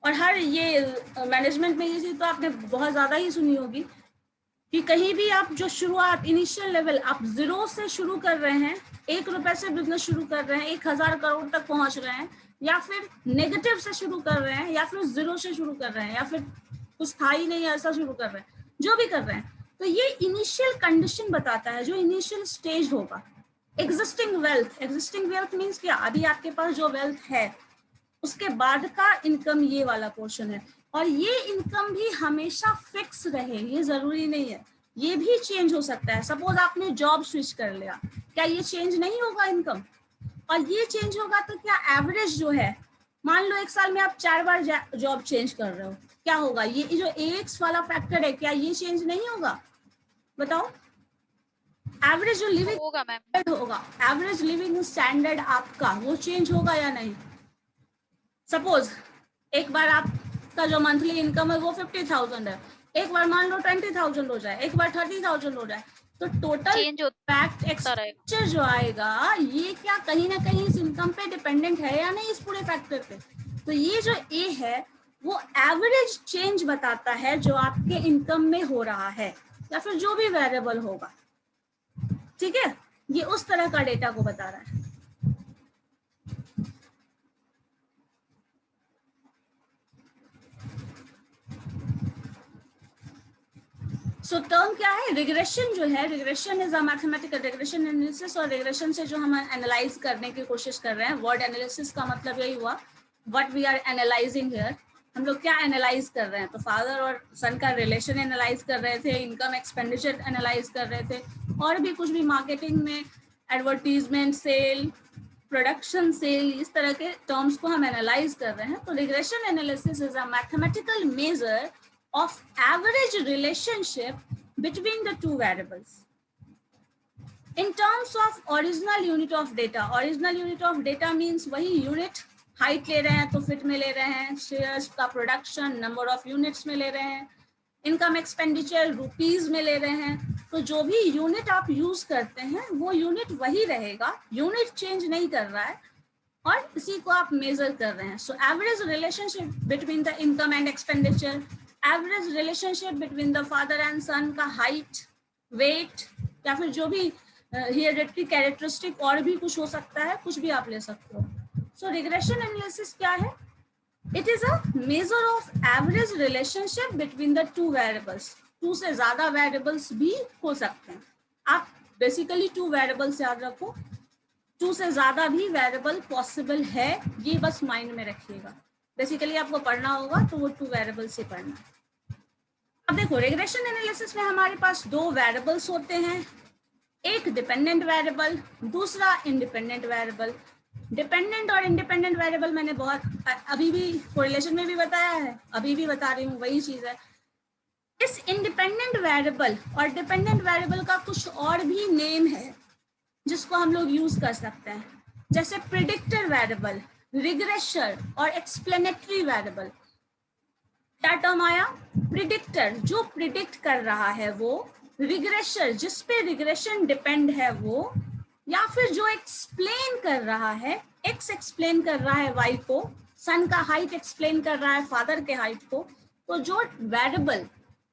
और हर ये मैनेजमेंट में ये चीज तो आपने बहुत ज्यादा ही सुनी होगी कि कहीं भी आप जो शुरुआत इनिशियल लेवल आप 0 से शुरू कर रहे हैं, 1 रुपए से बिजनेस शुरू कर रहे हैं, 1000 करोड़ तक पहुंच रहे हैं, या फिर नेगेटिव से शुरू कर रहे हैं, या फिर 0 से शुरू कर रहे हैं, या फिर कुछ था ही नहीं ऐसा शुरू कर रहे हैं, जो भी कर रहे हैं, तो ये इनिशियल कंडीशन बताता है, जो इनिशियल स्टेज होगा। एग्जिस्टिंग वेल्थ मीन्स क्या, अभी आपके पास जो वेल्थ है उसके बाद का इनकम ये वाला पोर्शन है। और ये इनकम भी हमेशा फिक्स रहे ये जरूरी नहीं है, ये भी चेंज हो सकता है। सपोज आपने जॉब स्विच कर लिया, क्या ये चेंज नहीं होगा इनकम? और ये चेंज होगा तो क्या एवरेज जो है, मान लो एक साल में आप 4 बार जॉब चेंज कर रहे हो, क्या होगा? ये जो AX वाला फैक्टर है क्या ये चेंज नहीं होगा? बताओ। एवरेज जो लिविंग होगा मैम, होगा, एवरेज लिविंग स्टैंडर्ड आपका वो चेंज होगा या नहीं? सपोज एक बार आपका जो मंथली इनकम है वो 50,000 है, एक बार मान लो 20,000 हो जाए, एक बार 30,000 हो जाए, तो टोटल फैक्ट एक्सपेंडिचर जो आएगा ये क्या कहीं ना कहीं इस इनकम पे डिपेंडेंट है या नहीं, इस पूरे फैक्टर पे? तो ये जो ए है वो एवरेज चेंज बताता है जो आपके इनकम में हो रहा है या फिर जो भी वेरिएबल होगा। ठीक है, ये उस तरह का डेटा को बता रहा है। सो टर्म क्या है? रिग्रेशन जो है, regression is a mathematical regression analysis. और रिग्रेशन से जो हम एनालाइज करने की कोशिश कर रहे हैं, वर्ड एनालिसिस का मतलब यही हुआ, what we are analysing here. हम लोग क्या एनालाइज कर रहे हैं? तो फादर और सन का रिलेशन एनालाइज कर रहे थे, इनकम एक्सपेंडिचर एनालाइज कर रहे थे, और भी कुछ भी मार्केटिंग में एडवर्टीजमेंट, सेल, प्रोडक्शन, सेल, इस तरह के टर्म्स को हम एनालाइज कर रहे हैं। तो regression analysis is a mathematical measure of average relationship between the two variables in terms of original unit of data. Original unit of data means वही यूनिट, हाइट ले रहे हैं तो फिट में ले रहे हैं, शेयर्स का प्रोडक्शन नंबर ऑफ यूनिट्स में ले रहे हैं, इनकम एक्सपेंडिचर रुपीज में ले रहे हैं। तो जो भी यूनिट आप यूज करते हैं वो यूनिट वही रहेगा, यूनिट चेंज नहीं कर रहा है, और इसी को आप मेजर कर रहे हैं। So average relationship between the income and expenditure, average relationship between the father and son का हाइट, वेट, या फिर जो भी हेरिडिटरी कैरेक्टरिस्टिक और भी कुछ हो सकता है, कुछ भी आप ले सकते हो। सो रिग्रेशन एनालिसिस क्या है? It is a measure of average relationship between the two variables. 2 से ज्यादा वेरिएबल्स भी हो सकते हैं, आप बेसिकली 2 वेरिएबल्स याद रखो, 2 से ज्यादा भी वेरिएबल पॉसिबल है, ये बस माइंड में रखिएगा। बेसिकली आपको पढ़ना होगा तो वो 2 वेरिएबल से पढ़ना। अब देखो, रिग्रेशन एनालिसिस में हमारे पास 2 वेरिएबल्स होते हैं, एक डिपेंडेंट वेरिएबल, दूसरा इंडिपेंडेंट वेरिएबल। डिपेंडेंट और इंडिपेंडेंट वेरिएबल मैंने बहुत अभी भी कोरिलेशन में भी बताया है, अभी भी बता रही हूँ, वही चीज है। इस इंडिपेंडेंट वेरिएबल और डिपेंडेंट वेरिएबल का कुछ और भी नेम है जिसको हम लोग यूज कर सकते हैं, जैसे प्रिडिक्टर वेरिएबल, रिग्रेशर और एक्सप्लेनेटरी वेरिएबल। क्या टर्म आया? प्रिडिक्टर, जो प्रिडिक्ट कर रहा है वो, रिग्रेशर, जिस पे रिग्रेशन डिपेंड है वो, या फिर जो एक्सप्लेन कर रहा है, एक्स एक्सप्लेन कर रहा है वाई को, सन का हाइट एक्सप्लेन कर रहा है फादर के हाइट को, तो जो वेरिएबल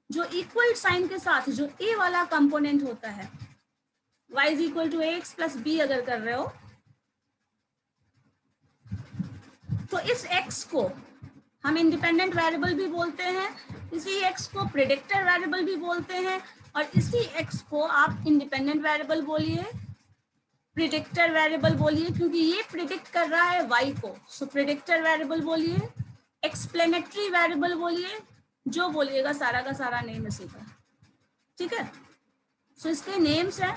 जो इक्वल साइन के साथ जो ए वाला कंपोनेंट होता है, y is equal to ax plus b अगर कर रहे हो, तो इस x को हम इंडिपेंडेंट वेरिएबल भी बोलते हैं, इसी x को प्रेडिक्टर वेरिएबल भी बोलते हैं, और इसी x को आप इंडिपेंडेंट वेरिएबल बोलिए, प्रिडिक्टर वेरिएबल बोलिए, क्योंकि ये प्रिडिक्ट कर रहा है y को, सो प्रिडिक्टर वेरिएबल बोलिए, एक्सप्लेनेटरी वेरिएबल बोलिए, जो बोलिएगा सारा का सारा नेम इसी का, ठीक है। सो इसके नेम्स हैं,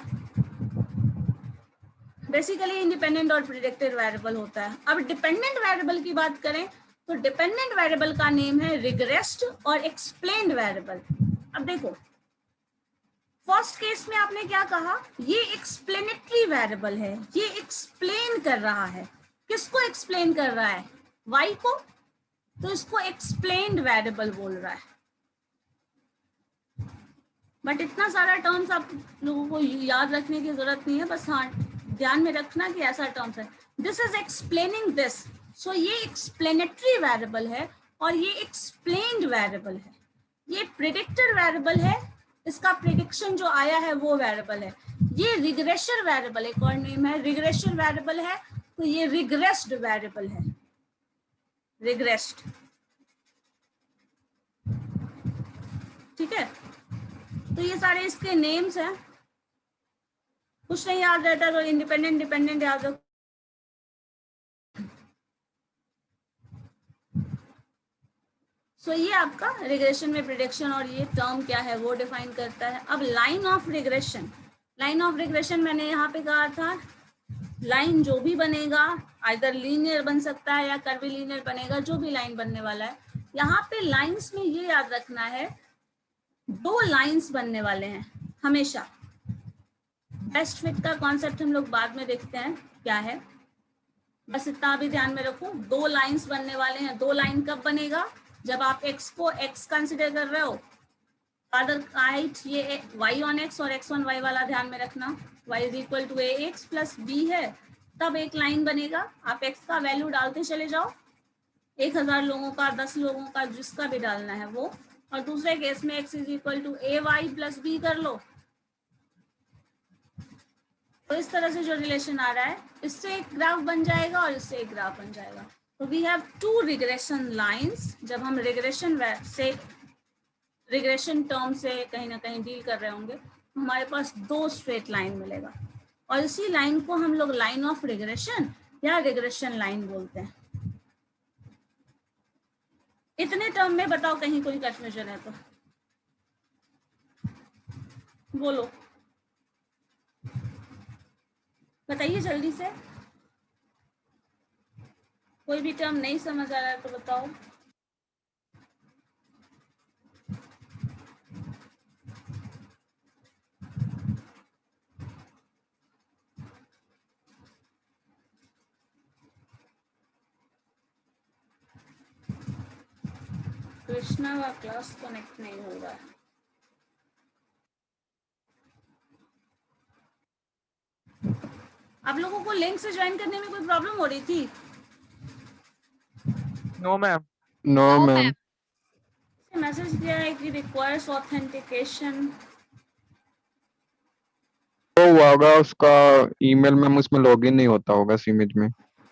बेसिकली इंडिपेंडेंट और प्रिडिक्टेड वेरिएबल होता है। अब डिपेंडेंट वेरिएबल की बात करें तो डिपेंडेंट वेरिएबल का नेम है रिग्रेस्ड और एक्सप्लेन्ड वेरिएबल। अब देखो फर्स्ट केस में आपने क्या कहा, ये एक्सप्लेनेटरी वेरिएबल है, ये एक्सप्लेन कर रहा है, किसको एक्सप्लेन कर रहा है, y को, तो इसको एक्सप्लेन्ड वेरिएबल बोल रहा है। बट इतना सारा टर्म्स आप लोगों को याद रखने की जरूरत नहीं है, बस हाँ ध्यान में रखना कि ऐसा टर्म्स है, दिस इज एक्सप्लेनिंग दिस, सो ये एक्सप्लेनेटरी वेरिएबल है और ये एक्सप्लेन्ड वेरिएबल है। ये प्रिडिक्टर वेरिएबल है, इसका प्रिडिक्शन जो आया है वो वेरिएबल है। ये रिग्रेशन वेरिएबल, एक और नेम है रिग्रेशन वेरिएबल है, तो ये रिग्रेस्ड वेरिएबल है, रिग्रेस्ड, ठीक है। तो ये सारे इसके नेम्स हैं, कुछ नहीं याद रहता तो इंडिपेंडेंट डिपेंडेंट याद रखो। सो ये आपका रिग्रेशन में प्रिडिक्शन और ये टर्म क्या है वो डिफाइन करता है। अब line of regression, line of regression मैंने यहाँ पे कहा था, लाइन जो भी बनेगा आइदर लीनियर बन सकता है या कर्वीलीनियर बनेगा, जो भी लाइन बनने वाला है। यहाँ पे लाइंस में ये याद रखना है, दो लाइंस बनने वाले हैं हमेशा। बेस्ट फिट का कॉन्सेप्ट हम लोग बाद में देखते हैं क्या है, बस इतना भी ध्यान में रखो, दो लाइंस बनने वाले हैं। दो लाइन कब बनेगा, जब आप x को x कंसिडर कर रहे हो, फादर हाइट ये y ऑन x और x ऑन y वाला ध्यान में रखना, y is equal to ax plus b है, तब एक लाइन बनेगा। आप x का वैल्यू डालते चले जाओ, 1000 लोगों का, 10 लोगों का, जिसका भी डालना है वो, और दूसरे केस में x is equal to ay plus b कर लो। तो इस तरह से जो रिलेशन आ रहा है, इससे एक ग्राफ बन जाएगा और इससे एक ग्राफ बन जाएगा। तो we have two regression lines. जब हम रिग्रेशन से, रिग्रेशन टर्म से कहीं ना कहीं डील कर रहे होंगे, तो हमारे पास दो स्ट्रेट लाइन मिलेगा, और इसी लाइन को हम लोग लाइन ऑफ रिग्रेशन या रिग्रेशन लाइन बोलते हैं। इतने टर्म में बताओ कहीं कोई कंफ्यूजन है तो बोलो, बताइए जल्दी से। कोई भी टर्म नहीं समझ आ रहा है तो बताओ। कृष्णा का क्लास कनेक्ट नहीं हो रहा है। आप लोगों को लिंक से ज्वाइन करने में कोई प्रॉब्लम हो रही थी? No ma'am. No ma'am. Message दिया है कि रिक्वायर्स ऑथेंटिकेशन। वो होगा उसका ईमेल मैम, उसमें लॉगिन नहीं होता होगा सीमेज में,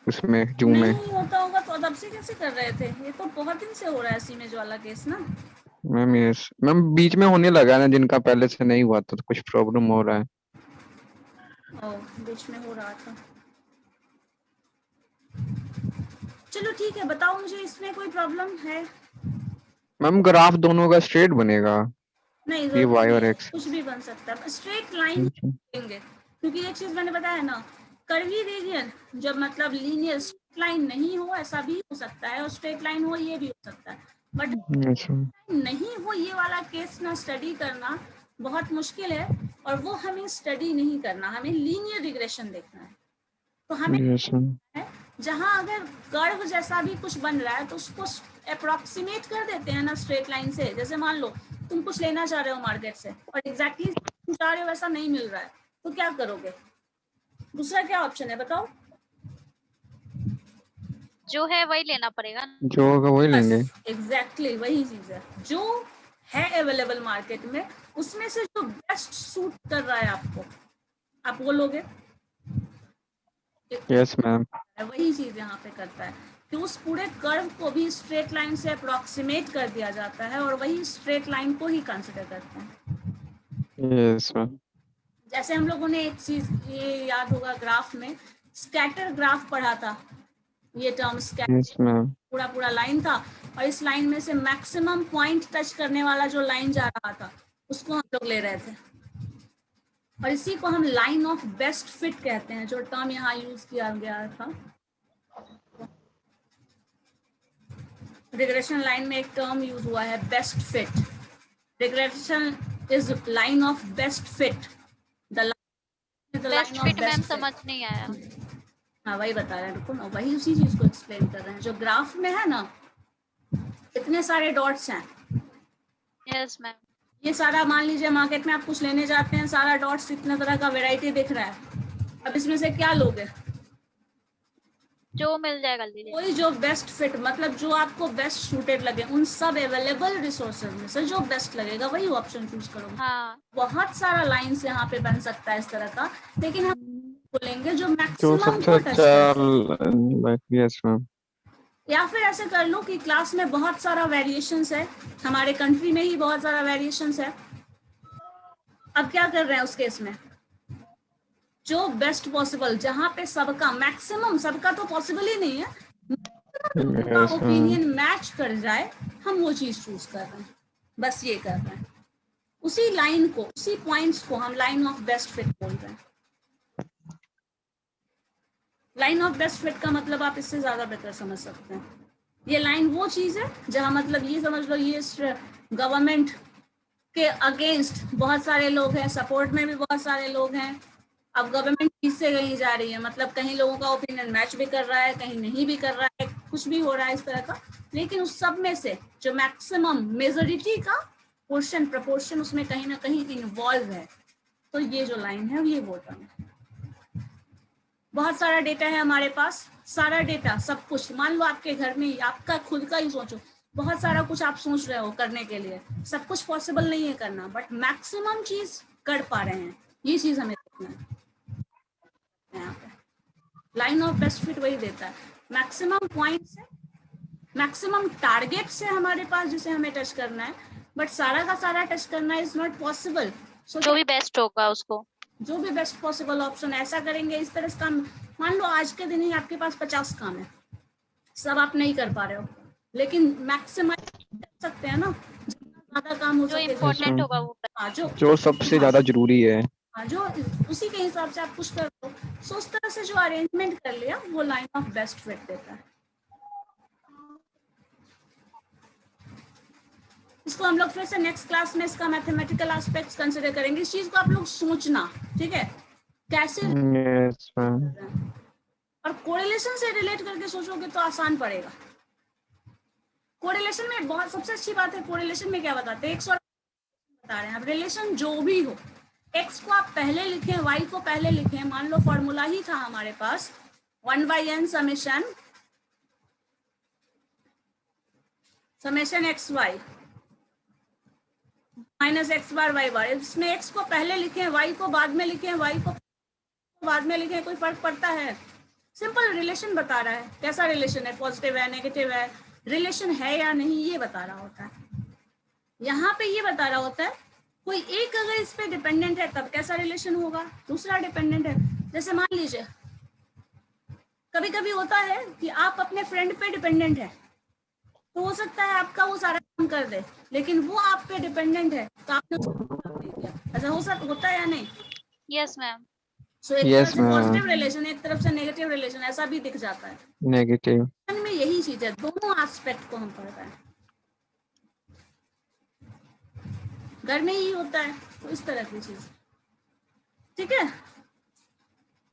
उसमें जूम में नहीं होता होगा तो तब से कैसे कर रहे थे? ये तो बहुत दिन से हो रहा है सीमेज वाला केस ना। मैम। यस मैम, बीच में होने लगा ना, जिनका पहले से नहीं हुआ था तो कुछ प्रॉब्लम हो रहा है। बीच में हो रहा था। चलो ठीक है, बताओ मुझे इसमें कोई प्रॉब्लम है? मैम ग्राफ दोनों का स्ट्रेट बनेगा? नहीं, ये y और नहीं, x कुछ भी बन सकता है, स्ट्रेट लाइन देंगे, क्योंकि एक चीज मैंने बताया ना, कर्वी रीजन जब मतलब लीनियर स्ट्रेट लाइन नहीं हो ऐसा भी हो सकता है, और स्ट्रेट लाइन हो ये भी हो सकता है, बट नहीं हो ये वाला केस ना स्टडी करना बहुत मुश्किल है, और वो हमें स्टडी नहीं करना, हमें लीनियर रिग्रेशन देखना है। तो हमें जहां अगर कर्व जैसा भी कुछ बन रहा है तो उसको अप्रोक्सीमेट कर देते हैं ना स्ट्रेट लाइन से। जैसे मान लो तुम कुछ लेना चाह रहे हो मार्केट से और एग्जैक्टली चाह रहे हो वैसा नहीं मिल रहा है, तो क्या करोगे? दूसरा क्या ऑप्शन है बताओ? जो है वही लेना पड़ेगा ना। जो होगा वही लेंगे। एग्जैक्टली वही चीज है जो है अवेलेबल मार्केट में, उसमें से जो बेस्ट सूट कर रहा है आपको, आप वो लोगे। Yes ma'am. वही चीज यहाँ पे करता है कि उस पूरे कर्व को भी स्ट्रेट लाइन से अप्रोक्सीमेट कर दिया जाता है और वही स्ट्रेट लाइन को ही कंसिडर करते हैं। Yes ma'am. जैसे हम लोगों ने एक चीज ये याद होगा, ग्राफ में स्कैटर ग्राफ पढ़ा था, ये टर्म स्कैटर, यस मैम। पूरा पूरा लाइन था और इस लाइन में से मैक्सिमम पॉइंट टच करने वाला जो लाइन जा रहा था उसको हम लोग ले रहे थे, और इसी को हम लाइन ऑफ बेस्ट फिट कहते हैं, जो टर्म यहाँ यूज किया गया था। रिग्रेशन लाइन में एक टर्म यूज हुआ है best fit. Regression is line of best fit. Best fit ma'am समझ नहीं आया। हाँ वही बता रहे हैं, रुको ना, वही उसी चीज को एक्सप्लेन कर रहे हैं। जो ग्राफ में है ना, इतने सारे डॉट्स हैं। Yes ma'am. ये सारा मान लीजिए मार्केट में आप कुछ लेने जाते हैं, सारा डॉट्स इतने तरह का वैरायटी दिख रहा है। अब इसमें से क्या लोगे? जो मिल जाएगा लीजिए। कोई जो बेस्ट फिट, मतलब जो आपको बेस्ट सूटेड लगे, उन सब अवेलेबल रिसोर्सेज में से जो बेस्ट लगेगा वही ऑप्शन चूज करो। हाँ। बहुत सारा लाइंस यहाँ पे बन सकता है इस तरह का, लेकिन हम बोलेंगे जो जो मैक्सिमम सबसे को टच अच्छा। Yes ma'am. या फिर ऐसे कर लो कि क्लास में बहुत सारा वेरिएशंस है, हमारे कंट्री में ही बहुत सारा वेरिएशंस है। अब क्या कर रहे हैं उस केस में, जो बेस्ट पॉसिबल, जहां पे सबका मैक्सिमम, सबका तो पॉसिबल ही नहीं है, यस मैम। ओपिनियन मैच कर जाए, हम वो चीज चूज कर रहे हैं। बस ये कर रहे हैं, उसी लाइन को, उसी पॉइंट्स को हम लाइन ऑफ बेस्ट फिट बोल रहे हैं। लाइन ऑफ बेस्ट फिट का मतलब आप इससे ज्यादा बेटर समझ सकते हैं। ये लाइन वो चीज है जहां, मतलब ये समझ लो, ये गवर्नमेंट के अगेंस्ट बहुत सारे लोग हैं, सपोर्ट में भी बहुत सारे लोग हैं। अब गवर्नमेंट किससे कहीं जा रही है, मतलब कहीं लोगों का ओपिनियन मैच भी कर रहा है, कहीं नहीं भी कर रहा है, कुछ भी हो रहा है इस तरह का, लेकिन उस सब में से जो मैक्सिमम मेजोरिटी का पोर्शन, प्रपोर्शन उसमें कहीं ना कहीं इन्वॉल्व है, तो ये जो लाइन है ये वो टर्म है। बहुत सारा डेटा है हमारे पास, सारा डेटा, सब कुछ, मान लो आपके घर में ही, आपका खुद का ही सोचो, बहुत सारा कुछ आप सोच रहे हो करने के लिए, सब कुछ पॉसिबल नहीं है करना, बट मैक्सिमम चीज कर पा रहे हैं, ये चीज हमें देखना है। यहाँ पे लाइन ऑफ बेस्ट फिट वही देता है, मैक्सिमम पॉइंट से, मैक्सिमम टारगेट से हमारे पास जिसे हमें टच करना है, बट सारा का सारा टच करना इज नॉट पॉसिबल। सो जो भी बेस्ट होगा उसको, जो भी बेस्ट पॉसिबल ऑप्शन, ऐसा करेंगे इस तरह से काम। मान लो आज के दिन ही आपके पास 50 काम है, सब आप नहीं कर पा रहे हो, लेकिन मैक्सिमाइज कर सकते हैं ना, जितना ज्यादा काम हो जो सके। इम्पोर्टेंट होगा वो। हाँ, जो सबसे ज्यादा जरूरी है। हाँ, जो उसी के हिसाब से आप कुछ कर दो। सो उस तरह से जो अरेंजमेंट कर लिया वो लाइन ऑफ बेस्ट फिट देता है। इसको हम लोग फिर से नेक्स्ट क्लास में इसका मैथमेटिकल एस्पेक्ट्स कंसीडर करेंगे। इस चीज को आप लोग सोचना, ठीक है, कैसे। Yes ma'am. और कोरिलेशन से रिलेट करके सोचोगे तो आसान पड़ेगा। कोरिलेशन में बहुत सबसे अच्छी बात है, कोरिलेशन में क्या बताते हैं, बता रहे हैं, अब रिलेशन जो भी हो, x को आप पहले लिखें, y को पहले लिखें। मान लो फॉर्मूला ही था हमारे पास 1/n summation x y minus x bar y bar. इसमें x को पहले लिखें, y को बाद में लिखें, y को बाद में लिखें, कोई फर्क पड़ता है? सिंपल रिलेशन बता रहा है, कैसा रिलेशन है, पॉजिटिव है, नेगेटिव है, रिलेशन है या नहीं, ये बता रहा होता है। यहाँ पे ये बता रहा होता है कोई एक अगर इस पे डिपेंडेंट है तब कैसा रिलेशन होगा, दूसरा डिपेंडेंट है। जैसे मान लीजिए कभी कभी होता है कि आप अपने फ्रेंड पे डिपेंडेंट है, तो हो सकता है आपका वो सारा काम कर दे, लेकिन वो आप पे डिपेंडेंट है तो आपने नहीं किया। ऐसा होता है या नहीं? Yes ma'am. सो एक तरफ से पॉजिटिव रिलेशन, एक तरफ से नेगेटिव रिलेशन, ऐसा भी दिख जाता है। नेगेटिव में यही चीज है, दोनों एस्पेक्ट को हम पढ़ रहे हैं, घर में ही होता है, तो इस तरह की चीज, ठीक है।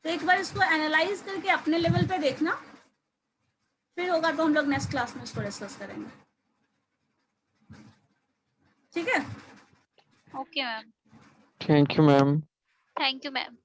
तो एक बार इसको एनालाइज करके अपने लेवल पे देखना, फिर होगा तो हम लोग नेक्स्ट क्लास में इसको डिस्कस करेंगे, ठीक है। Okay ma'am. Thank you ma'am. Thank you ma'am.